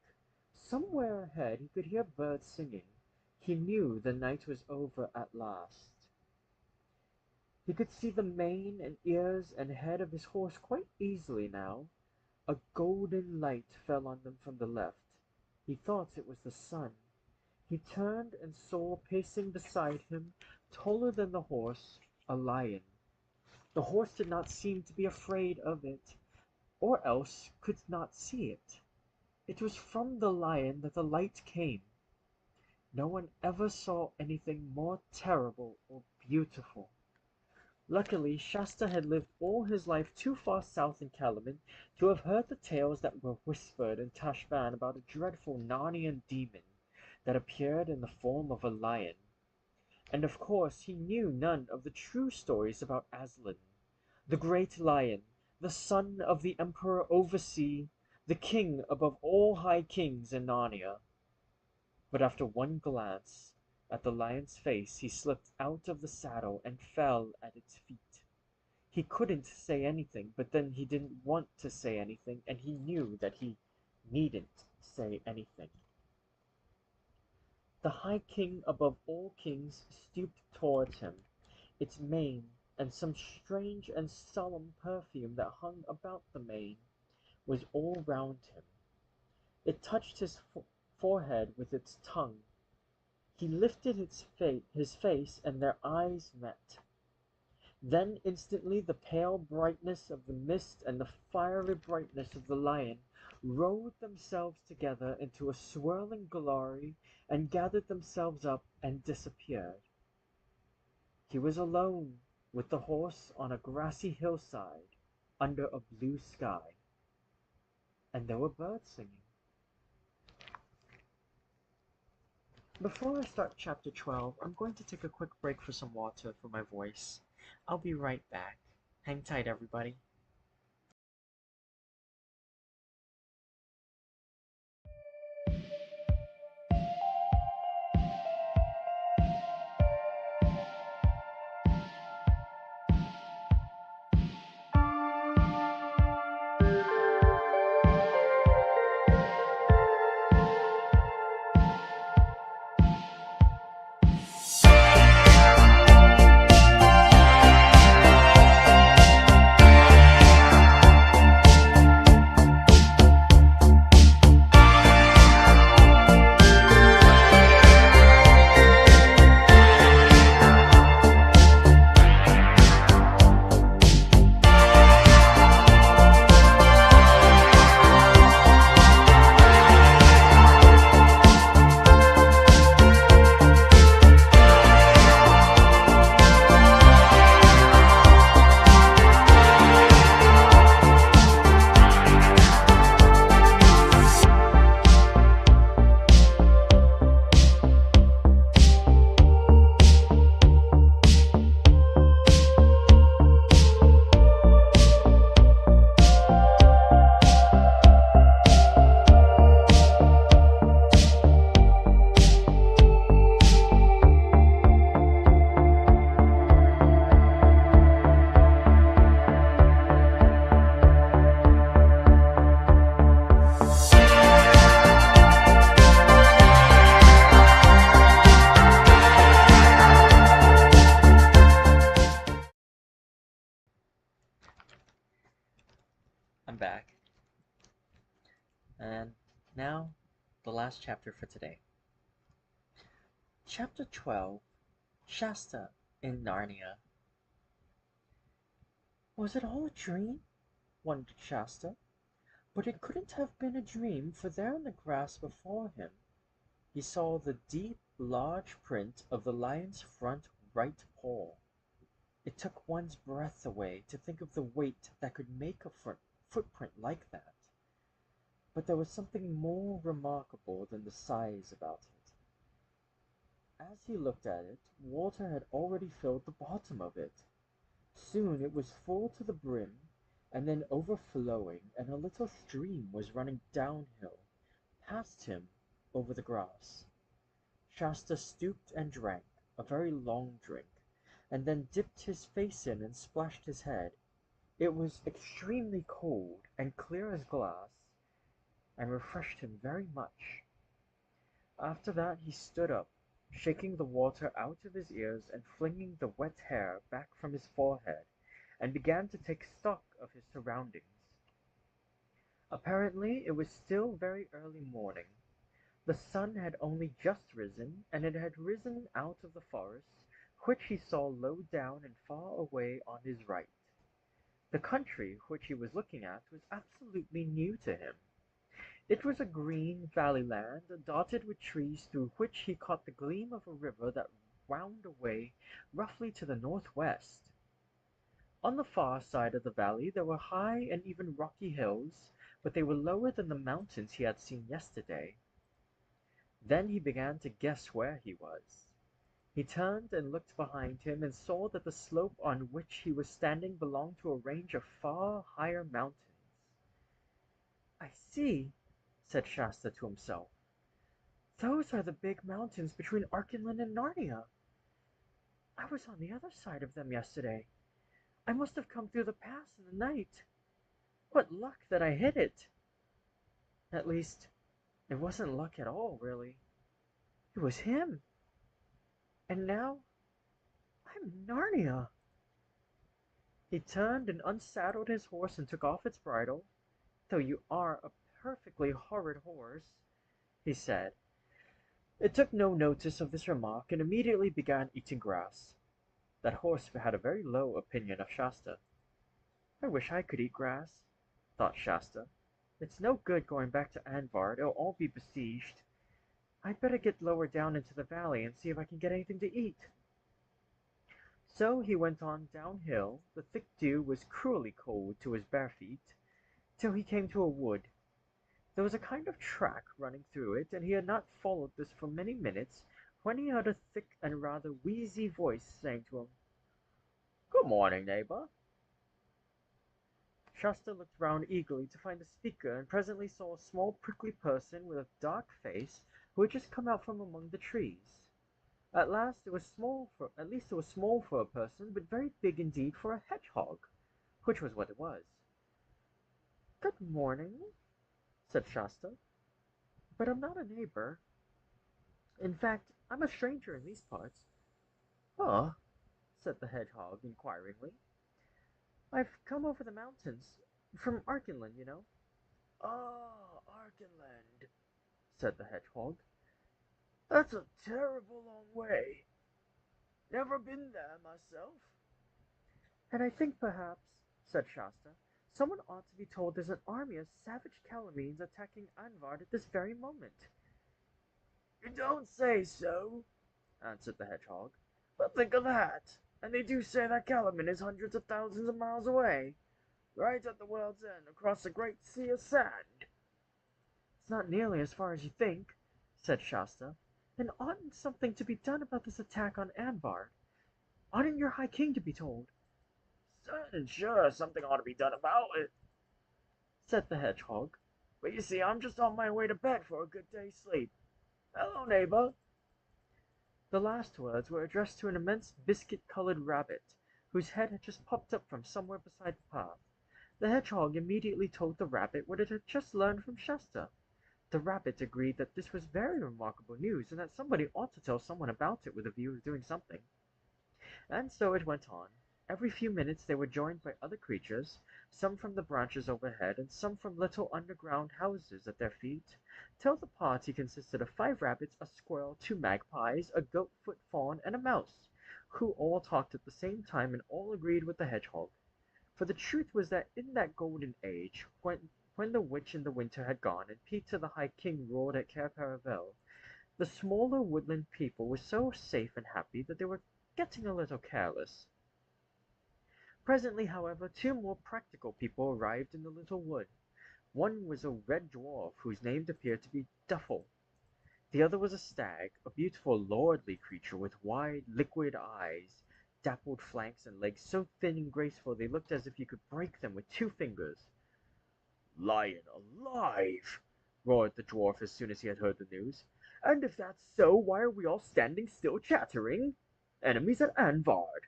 Somewhere ahead he could hear birds singing. He knew the night was over at last. He could see the mane and ears and head of his horse quite easily now. A golden light fell on them from the left. He thought it was the sun. He turned and saw pacing beside him, taller than the horse, a lion. The horse did not seem to be afraid of it, or else could not see it. It was from the lion that the light came. No one ever saw anything more terrible or beautiful. Luckily, Shasta had lived all his life too far south in Kalaman to have heard the tales that were whispered in Tashbaan about a dreadful Narnian demon that appeared in the form of a lion. And of course he knew none of the true stories about Aslan, the great lion, the son of the Emperor Oversea, the king above all high kings in Narnia. But after one glance at the lion's face he slipped out of the saddle and fell at its feet. He couldn't say anything, but then he didn't want to say anything, and he knew that he needn't say anything. The High King above all kings stooped towards him. Its mane, and some strange and solemn perfume that hung about the mane, was all round him. It touched his forehead with its tongue. He lifted his face, and their eyes met. Then instantly the pale brightness of the mist and the fiery brightness of the lion rolled themselves together into a swirling glory and gathered themselves up and disappeared. He was alone with the horse on a grassy hillside under a blue sky, and there were birds singing. Before I start chapter 12, I'm going to take a quick break for some water for my voice. I'll be right back. Hang tight, everybody. I'm back. And now, the last chapter for today. Chapter 12, Shasta in Narnia. Was it all a dream? Wondered Shasta. But it couldn't have been a dream, for there in the grass before him he saw the deep, large print of the lion's front right paw. It took one's breath away to think of the weight that could make a footprint like that. But there was something more remarkable than the size about it. As he looked at it, water had already filled the bottom of it. Soon it was full to the brim, and then overflowing, and a little stream was running downhill, past him, over the grass. Shasta stooped and drank, a very long drink, and then dipped his face in and splashed his head. It was extremely cold and clear as glass, and refreshed him very much. After that he stood up, shaking the water out of his ears and flinging the wet hair back from his forehead, and began to take stock of his surroundings. Apparently it was still very early morning. The sun had only just risen, and it had risen out of the forest, which he saw low down and far away on his right. The country which he was looking at was absolutely new to him. It was a green valley land, dotted with trees through which he caught the gleam of a river that wound away roughly to the northwest. On the far side of the valley there were high and even rocky hills, but they were lower than the mountains he had seen yesterday. Then he began to guess where he was. He turned and looked behind him and saw that the slope on which he was standing belonged to a range of far higher mountains. "I see," said Shasta to himself. "Those are the big mountains between Archenland and Narnia. I was on the other side of them yesterday. I must have come through the pass in the night. What luck that I hit it! At least, it wasn't luck at all, really. It was him. And now I'm in Narnia." He turned and unsaddled his horse and took off its bridle. "Though you are a perfectly horrid horse," he said. It took no notice of this remark, and immediately began eating grass. That horse had a very low opinion of Shasta. "I wish I could eat grass," thought Shasta. "It's no good going back to Anvard, it'll all be besieged. I'd better get lower down into the valley and see if I can get anything to eat." So he went on downhill. The thick dew was cruelly cold to his bare feet, till he came to a wood. There was a kind of track running through it, and he had not followed this for many minutes when he heard a thick and rather wheezy voice saying to him, Good morning, neighbor. Shasta looked round eagerly to find the speaker, and presently saw a small prickly person with a dark face who had just come out from among the trees. At least it was small for a person, but very big indeed for a hedgehog, which was what it was. "Good morning," said Shasta, "but I'm not a neighbor. In fact, I'm a stranger in these parts." Huh? Said the hedgehog inquiringly. "I've come over the mountains, from Archenland, you know." Ah, Arkenland. Said the hedgehog. That's a terrible long way. Never been there myself. "And I think perhaps," said Shasta, "someone ought to be told there's an army of savage Calamines attacking Anvard at this very moment." You don't say so, answered the hedgehog. But think of that. And they do say that Kalaman is hundreds of thousands of miles away, right at the world's end, across a great sea of sand. "It's not nearly as far as you think," said Shasta. "And oughtn't something to be done about this attack on Anvard? Oughtn't your High King to be told?" Certain sure something ought to be done about it, said the hedgehog. but you see, I'm just on my way to bed for a good day's sleep. Hello, neighbor. The last words were addressed to an immense biscuit-colored rabbit, whose head had just popped up from somewhere beside the path. The hedgehog immediately told the rabbit what it had just learned from Shasta. The rabbit agreed that this was very remarkable news, and that somebody ought to tell someone about it with a view of doing something. And so it went on. Every few minutes they were joined by other creatures, some from the branches overhead, and some from little underground houses at their feet, till the party consisted of 5 rabbits, a squirrel, 2 magpies, a goat-foot fawn, and a mouse, who all talked at the same time and all agreed with the hedgehog. For the truth was that in that golden age, when the witch in the winter had gone, and Peter the High King ruled at Cair Paravel, the smaller woodland people were so safe and happy that they were getting a little careless. Presently, however, 2 more practical people arrived in the little wood. One was a red dwarf, whose name appeared to be Duffel. The other was a stag, a beautiful lordly creature with wide, liquid eyes, dappled flanks, and legs so thin and graceful they looked as if you could break them with 2 fingers. Lion alive! Roared the dwarf as soon as he had heard the news. And if that's so, why are we all standing still chattering? Enemies at Anvard!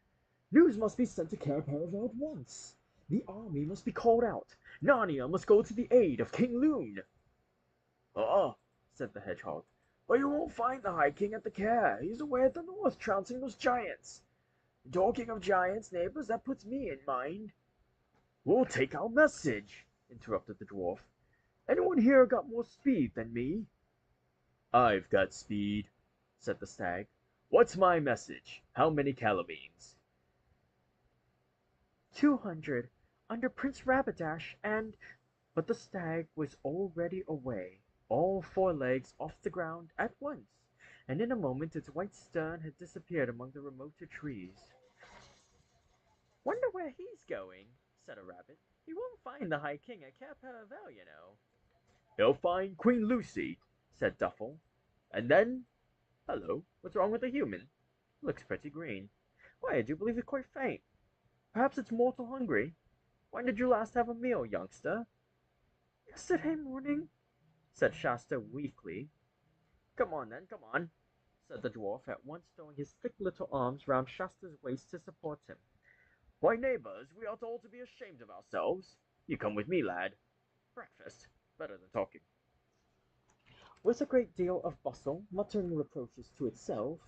News must be sent to Cair Paravel at once. The army must be called out. Narnia must go to the aid of King Loon. Oh, said the hedgehog, but you won't find the High King at the Cair. He's away at the north, trouncing those giants. Talking of giants, neighbors, that puts me in mind. We'll take our message, interrupted the dwarf. Anyone here got more speed than me? I've got speed, said the stag. What's my message? How many Calamines? 200, under Prince Rabadash, and but the stag was already away, all 4 legs off the ground at once, and in a moment its white stern had disappeared among the remoter trees. "Wonder where he's going," said a rabbit. "He won't find the High King at Cair Paravel, you know." He'll find Queen Lucy, said Duffel. And then, hello, what's wrong with the human? Looks pretty green. Why, I do believe it's quite faint. Perhaps it's mortal hungry. When did you last have a meal, youngster? "Yesterday morning," said Shasta weakly. Come on then, come on, said the dwarf, at once throwing his thick little arms round Shasta's waist to support him. Why, neighbors, we ought all to be ashamed of ourselves. You come with me, lad. Breakfast, better than talking. With a great deal of bustle, muttering reproaches to itself,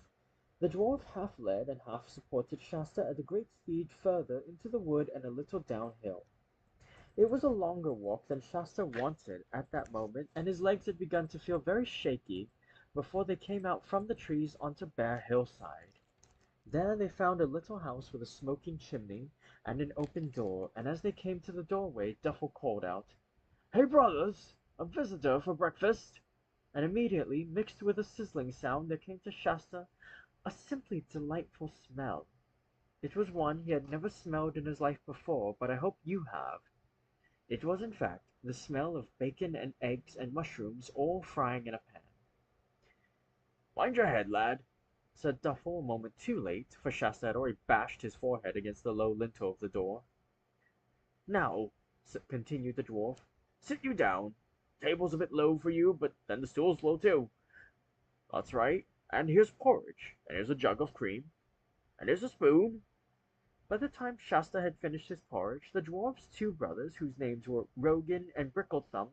the dwarf half led and half supported Shasta at a great speed further into the wood and a little downhill. It was a longer walk than Shasta wanted at that moment, and his legs had begun to feel very shaky before they came out from the trees onto bare hillside. There they found a little house with a smoking chimney and an open door, and as they came to the doorway, Duffel called out, "Hey, brothers, a visitor for breakfast!" And immediately, mixed with a sizzling sound, there came to Shasta a simply delightful smell. It was one he had never smelled in his life before, but I hope you have. It was, in fact, the smell of bacon and eggs and mushrooms all frying in a pan. Mind your head, lad, said Duffel a moment too late, for Shasta had already bashed his forehead against the low lintel of the door. Now, continued the dwarf, sit you down. Table's a bit low for you, but then the stool's low too. That's right. And here's porridge, and here's a jug of cream, and here's a spoon. By the time Shasta had finished his porridge, the dwarf's two brothers, whose names were Rogan and Bricklethumb,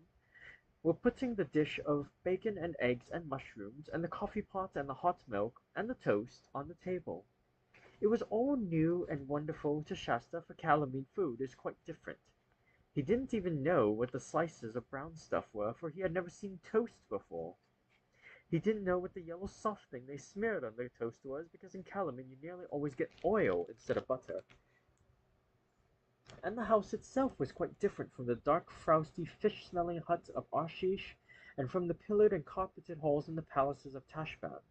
were putting the dish of bacon and eggs and mushrooms, and the coffee pot and the hot milk and the toast on the table. It was all new and wonderful to Shasta, for Calamine food is quite different. He didn't even know what the slices of brown stuff were, for he had never seen toast before. He didn't know what the yellow soft thing they smeared on their toast was, because in Calamine you nearly always get oil instead of butter. And the house itself was quite different from the dark, frowsty, fish-smelling hut of Arshish, and from the pillared and carpeted halls in the palaces of Tashbaan.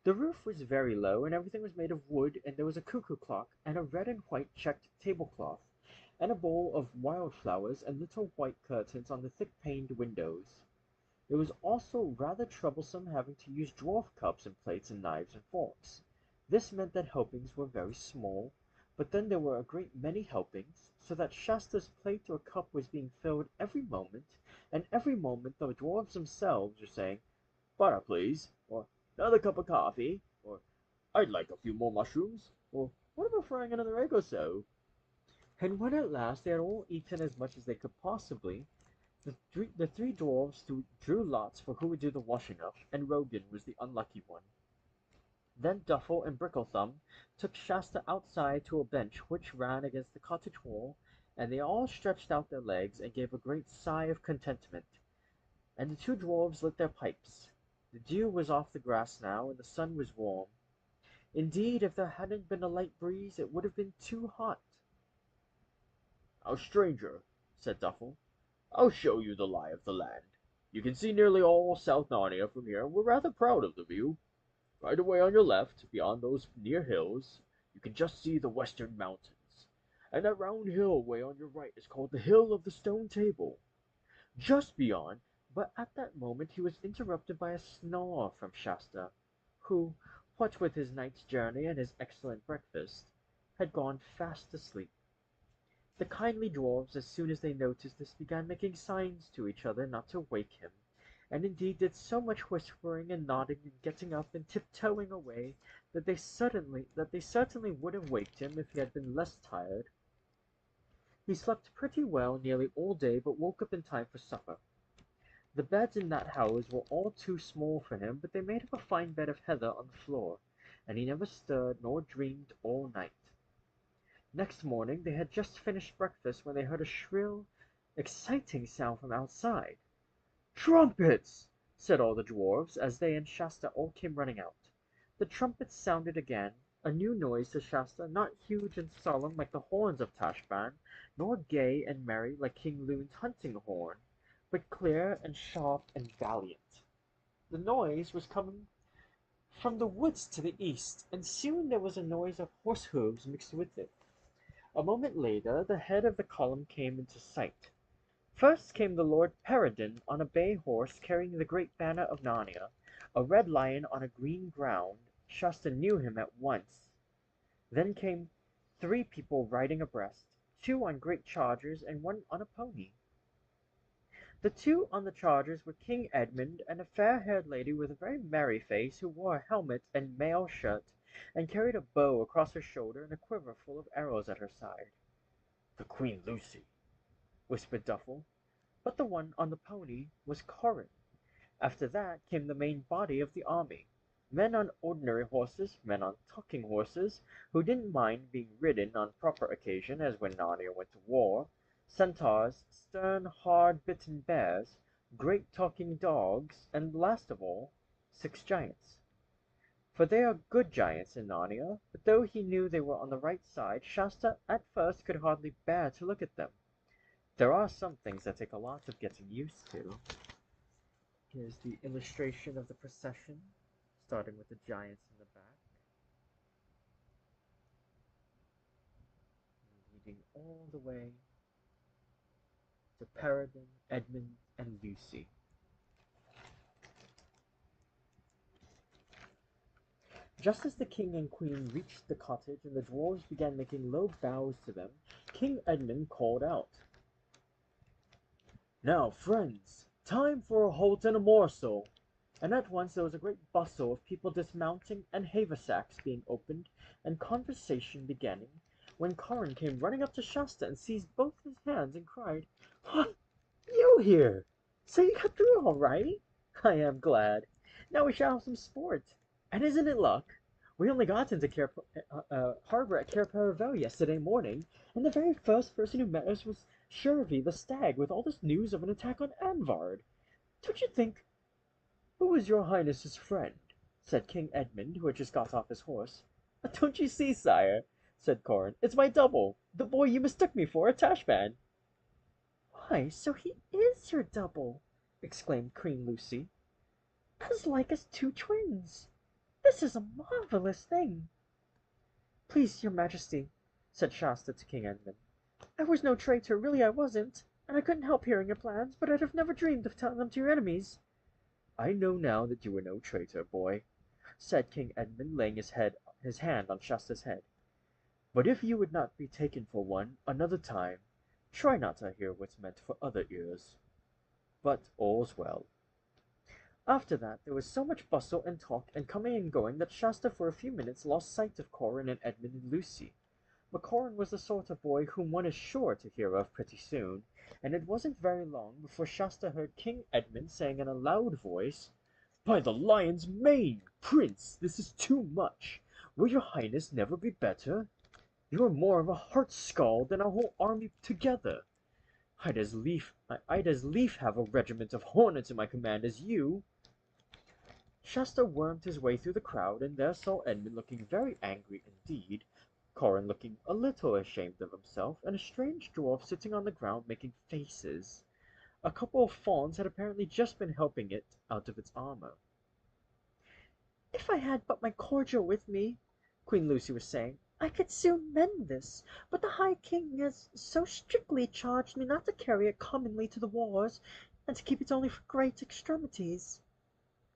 The roof was very low, and everything was made of wood, and there was a cuckoo clock, and a red and white checked tablecloth, and a bowl of wildflowers, and little white curtains on the thick-paned windows. It was also rather troublesome having to use dwarf cups and plates and knives and forks. This meant that helpings were very small, but then there were a great many helpings, so that Shasta's plate or cup was being filled every moment, and every moment the dwarfs themselves were saying, "Butter, please," or "Another cup of coffee," or "I'd like a few more mushrooms," or "What about frying another egg or so?" And when at last they had all eaten as much as they could possibly, the three dwarfs drew lots for who would do the washing up, and Rogan was the unlucky one. Then Duffel and Bricklethumb took Shasta outside to a bench which ran against the cottage wall, and they all stretched out their legs and gave a great sigh of contentment. And the two dwarfs lit their pipes. The dew was off the grass now, and the sun was warm. Indeed, if there hadn't been a light breeze, it would have been too hot. "Now, stranger," said Duffel, "I'll show you the lie of the land. You can see nearly all South Narnia from here, and we're rather proud of the view. Right away on your left, beyond those near hills, you can just see the western mountains, and that round hill away on your right is called the Hill of the Stone Table. Just beyond—" But at that moment he was interrupted by a snore from Shasta, who, what with his night's journey and his excellent breakfast, had gone fast asleep. The kindly dwarfs, as soon as they noticed this, began making signs to each other not to wake him, and indeed did so much whispering and nodding and getting up and tiptoeing away that they certainly would have waked him if he had been less tired. He slept pretty well nearly all day, but woke up in time for supper. The beds in that house were all too small for him, but they made him a fine bed of heather on the floor, and he never stirred nor dreamed all night. Next morning they had just finished breakfast when they heard a shrill, exciting sound from outside. "Trumpets!" said all the dwarfs, as they and Shasta all came running out. The trumpets sounded again, a new noise to Shasta, not huge and solemn like the horns of Tashbaan, nor gay and merry like King Loon's hunting horn, but clear and sharp and valiant. The noise was coming from the woods to the east, and soon there was a noise of horse hoofs mixed with it. A moment later the head of the column came into sight. First came the Lord Peregrine on a bay horse carrying the great banner of Narnia, a red lion on a green ground. Shasta knew him at once. Then came three people riding abreast, two on great chargers and one on a pony. The two on the chargers were King Edmund and a fair-haired lady with a very merry face, who wore a helmet and mail shirt, and carried a bow across her shoulder and a quiver full of arrows at her side. "The Queen Lucy," whispered Duffel. But the one on the pony was Corin. After that came the main body of the army, men on ordinary horses, men on talking horses, who didn't mind being ridden on proper occasion, as when Narnia went to war, centaurs, stern, hard-bitten bears, great talking dogs, and last of all, 6 giants. For they are good giants in Narnia, but though he knew they were on the right side, Shasta at first could hardly bear to look at them. There are some things that take a lot of getting used to. Here's the illustration of the procession, starting with the giants in the back, leading all the way to Peregrine, Edmund, and Lucy. Just as the king and queen reached the cottage and the dwarfs began making low bows to them, King Edmund called out, "Now, friends, time for a halt and a morsel." And at once there was a great bustle of people dismounting and haversacks being opened and conversation beginning, when Karl came running up to Shasta and seized both his hands and cried, "What, you here? So you got through all right? I am glad. Now we shall have some sport. And isn't it luck? We only got into harbor at Cape yesterday morning, and the very first person who met us was Shirley the stag with all this news of an attack on Anvard. Don't you think—" "Who is your highness's friend?" said King Edmund, who had just got off his horse. "Don't you see, sire?" said Corin. "It's my double, the boy you mistook me for, a Tashbaan." "Why, so he is your double!" exclaimed Queen Lucy. "As like as two twins! This is a marvelous thing." "Please, your majesty," said Shasta to King Edmund, "I was no traitor, really I wasn't, and I couldn't help hearing your plans, but I'd have never dreamed of telling them to your enemies." "I know now that you were no traitor, boy," said King Edmund, laying his hand on Shasta's head. "But if you would not be taken for one another time, try not to hear what's meant for other ears. But all's well." After that there was so much bustle and talk and coming and going that Shasta for a few minutes lost sight of Corin and Edmund and Lucy. But Corin was the sort of boy whom one is sure to hear of pretty soon, and it wasn't very long before Shasta heard King Edmund saying in a loud voice, "By the lion's mane, Prince, this is too much. Will your highness never be better? You are more of a heart-scald than our whole army together. I'd as lief have a regiment of hornets in my command as you." Shasta wormed his way through the crowd and there saw Edmund looking very angry indeed, Corin looking a little ashamed of himself, and a strange dwarf sitting on the ground making faces. A couple of fawns had apparently just been helping it out of its armor. "If I had but my cordial with me," Queen Lucy was saying, "I could soon mend this, but the High King has so strictly charged me not to carry it commonly to the wars, and to keep it only for great extremities."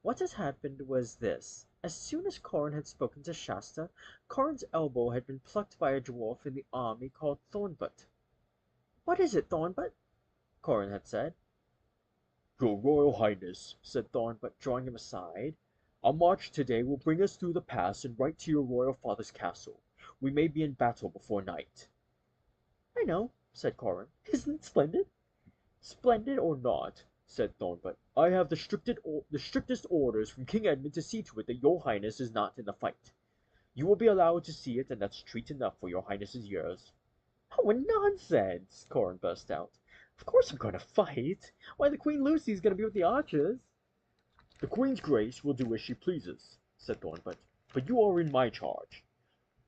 What had happened was this. As soon as Corin had spoken to Shasta, Corin's elbow had been plucked by a dwarf in the army called Thornbutt. "What is it, Thornbutt?" Corin had said. Your royal highness," said Thornbutt, drawing him aside, "our march today will bring us through the pass and right to your royal father's castle. We may be in battle before night." "I know," said Corin. "Isn't it splendid?" "Splendid or not," said Thornbutt, "I have the strictest orders from King Edmund to see to it that your highness is not in the fight. You will be allowed to see it, and that's treat enough for your highness's years." "Oh, what nonsense!" Corin burst out. "Of course I'm going to fight. Why, the Queen Lucy's going to be with the archers." "The Queen's Grace will do as she pleases," said Thornbutt, "but you are in my charge.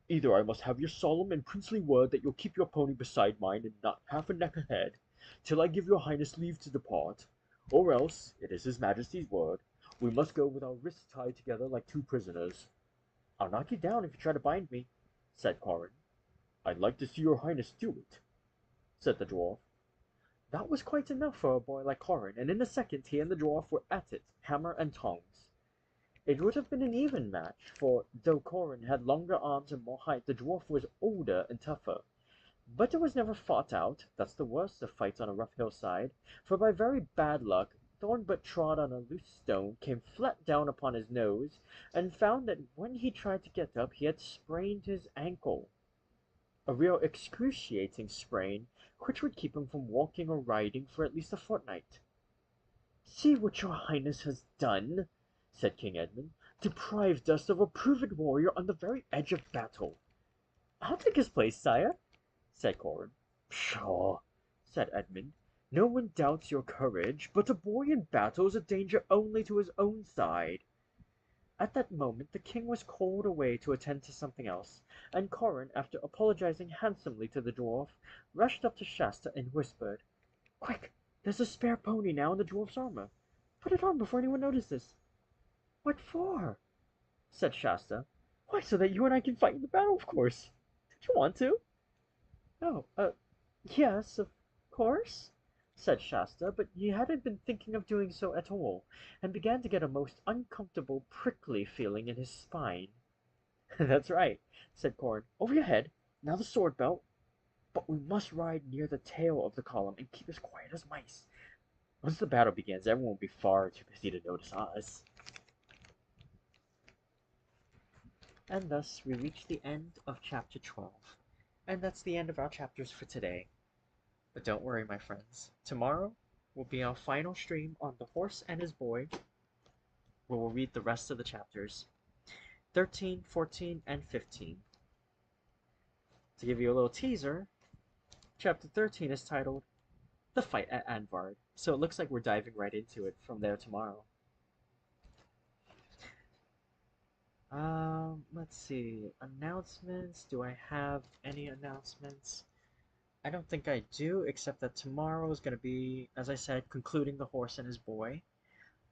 Either I must have your solemn and princely word that you'll keep your pony beside mine and not half a neck ahead, till I give your highness leave to depart, or else, it is his majesty's word, we must go with our wrists tied together like two prisoners." "I'll knock you down if you try to bind me," said Corin. "I'd like to see your highness do it," said the dwarf. That was quite enough for a boy like Corin, and in a second he and the dwarf were at it, hammer and tongs. It would have been an even match, for though Corin had longer arms and more height, the dwarf was older and tougher. But it was never fought out. That's the worst of fights on a rough hillside, for by very bad luck Thornbutt trod on a loose stone, came flat down upon his nose, and found that when he tried to get up he had sprained his ankle. A real excruciating sprain, which would keep him from walking or riding for at least a fortnight. "See what your highness has done," said King Edmund. "Deprived us of a proven warrior on the very edge of battle." "I'll take his place, sire," said Corin. "Pshaw!" said Edmund. "No one doubts your courage, but a boy in battle is a danger only to his own side." At that moment the king was called away to attend to something else, and Corin, after apologizing handsomely to the dwarf, rushed up to Shasta and whispered, "Quick! There's a spare pony now in the dwarf's armor. Put it on before anyone notices." "What for?" said Shasta. "Why, so that you and I can fight in the battle, of course. Don't you want to?" "Oh, yes, of course," said Shasta, but he hadn't been thinking of doing so at all, and began to get a most uncomfortable, prickly feeling in his spine. That's right, said Corn. Over your head. Now the sword belt. But we must ride near the tail of the column and keep as quiet as mice. Once the battle begins, everyone will be far too busy to notice us. And thus we reach the end of chapter 12. And that's the end of our chapters for today. But don't worry, my friends. Tomorrow will be our final stream on The Horse and His Boy, where we'll read the rest of the chapters 13, 14, and 15. To give you a little teaser, chapter 13 is titled The Fight at Anvard, so it looks like we're diving right into it from there tomorrow. Let's see. Announcements. Do I have any announcements? I don't think I do, except that tomorrow is going to be, as I said, concluding The Horse and His Boy.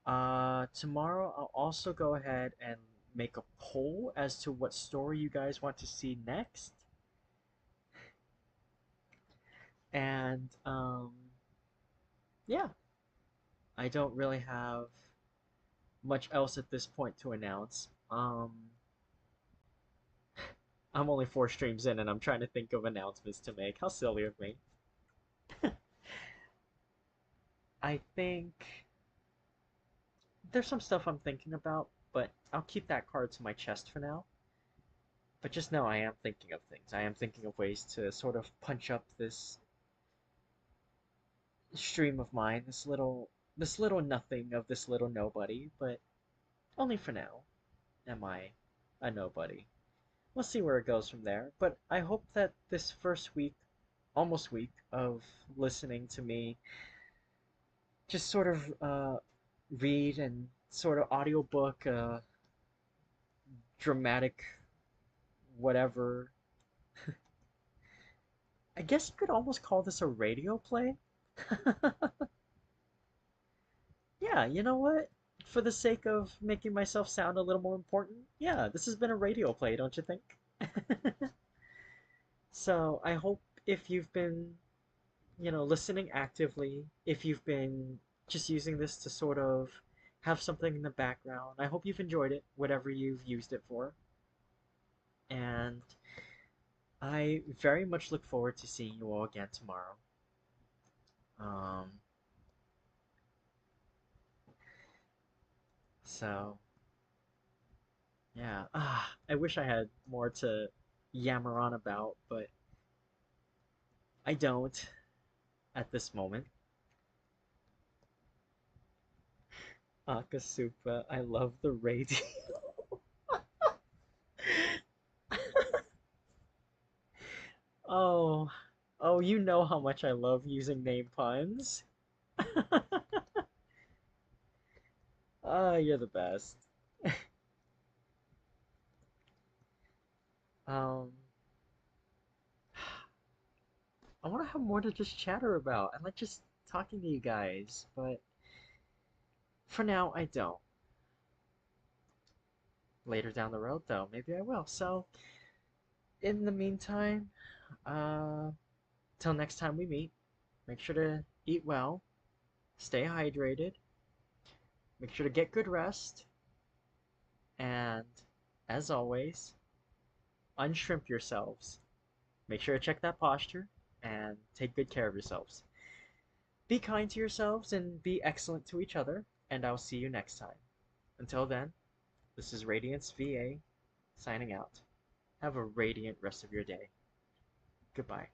Tomorrow I'll also go ahead and make a poll as to what story you guys want to see next. And, yeah, I don't really have much else at this point to announce. I'm only 4 streams in and I'm trying to think of announcements to make. How silly of me. I think there's some stuff I'm thinking about, but I'll keep that card to my chest for now. But just know I am thinking of things. I am thinking of ways to sort of punch up this stream of mine, this little nothing of this little nobody, but only for now am I a nobody. We'll see where it goes from there, but I hope that this first week, almost week, of listening to me just sort of read and sort of audiobook dramatic whatever. I guess you could almost call this a radio play. Yeah, you know what? For the sake of making myself sound a little more important, yeah, this has been a radio play, don't you think? So I hope if you've been, listening actively, if you've been just using this to sort of have something in the background, I hope you've enjoyed it, whatever you've used it for. And I very much look forward to seeing you all again tomorrow. Um, so yeah, I wish I had more to yammer on about, but I don't at this moment. Akasupa, I love the radio. Oh, oh, you know how much I love using name puns. Ah, you're the best. Um, I want to have more to just chatter about. I like just talking to you guys, but for now, I don't. Later down the road, though, maybe I will. So, in the meantime, uh, till next time we meet, make sure to eat well, stay hydrated, make sure to get good rest, and as always, unshrimp yourselves. Make sure to check that posture and take good care of yourselves. Be kind to yourselves and be excellent to each other, and I'll see you next time. Until then, this is Radiance VA signing out. Have a radiant rest of your day. Goodbye.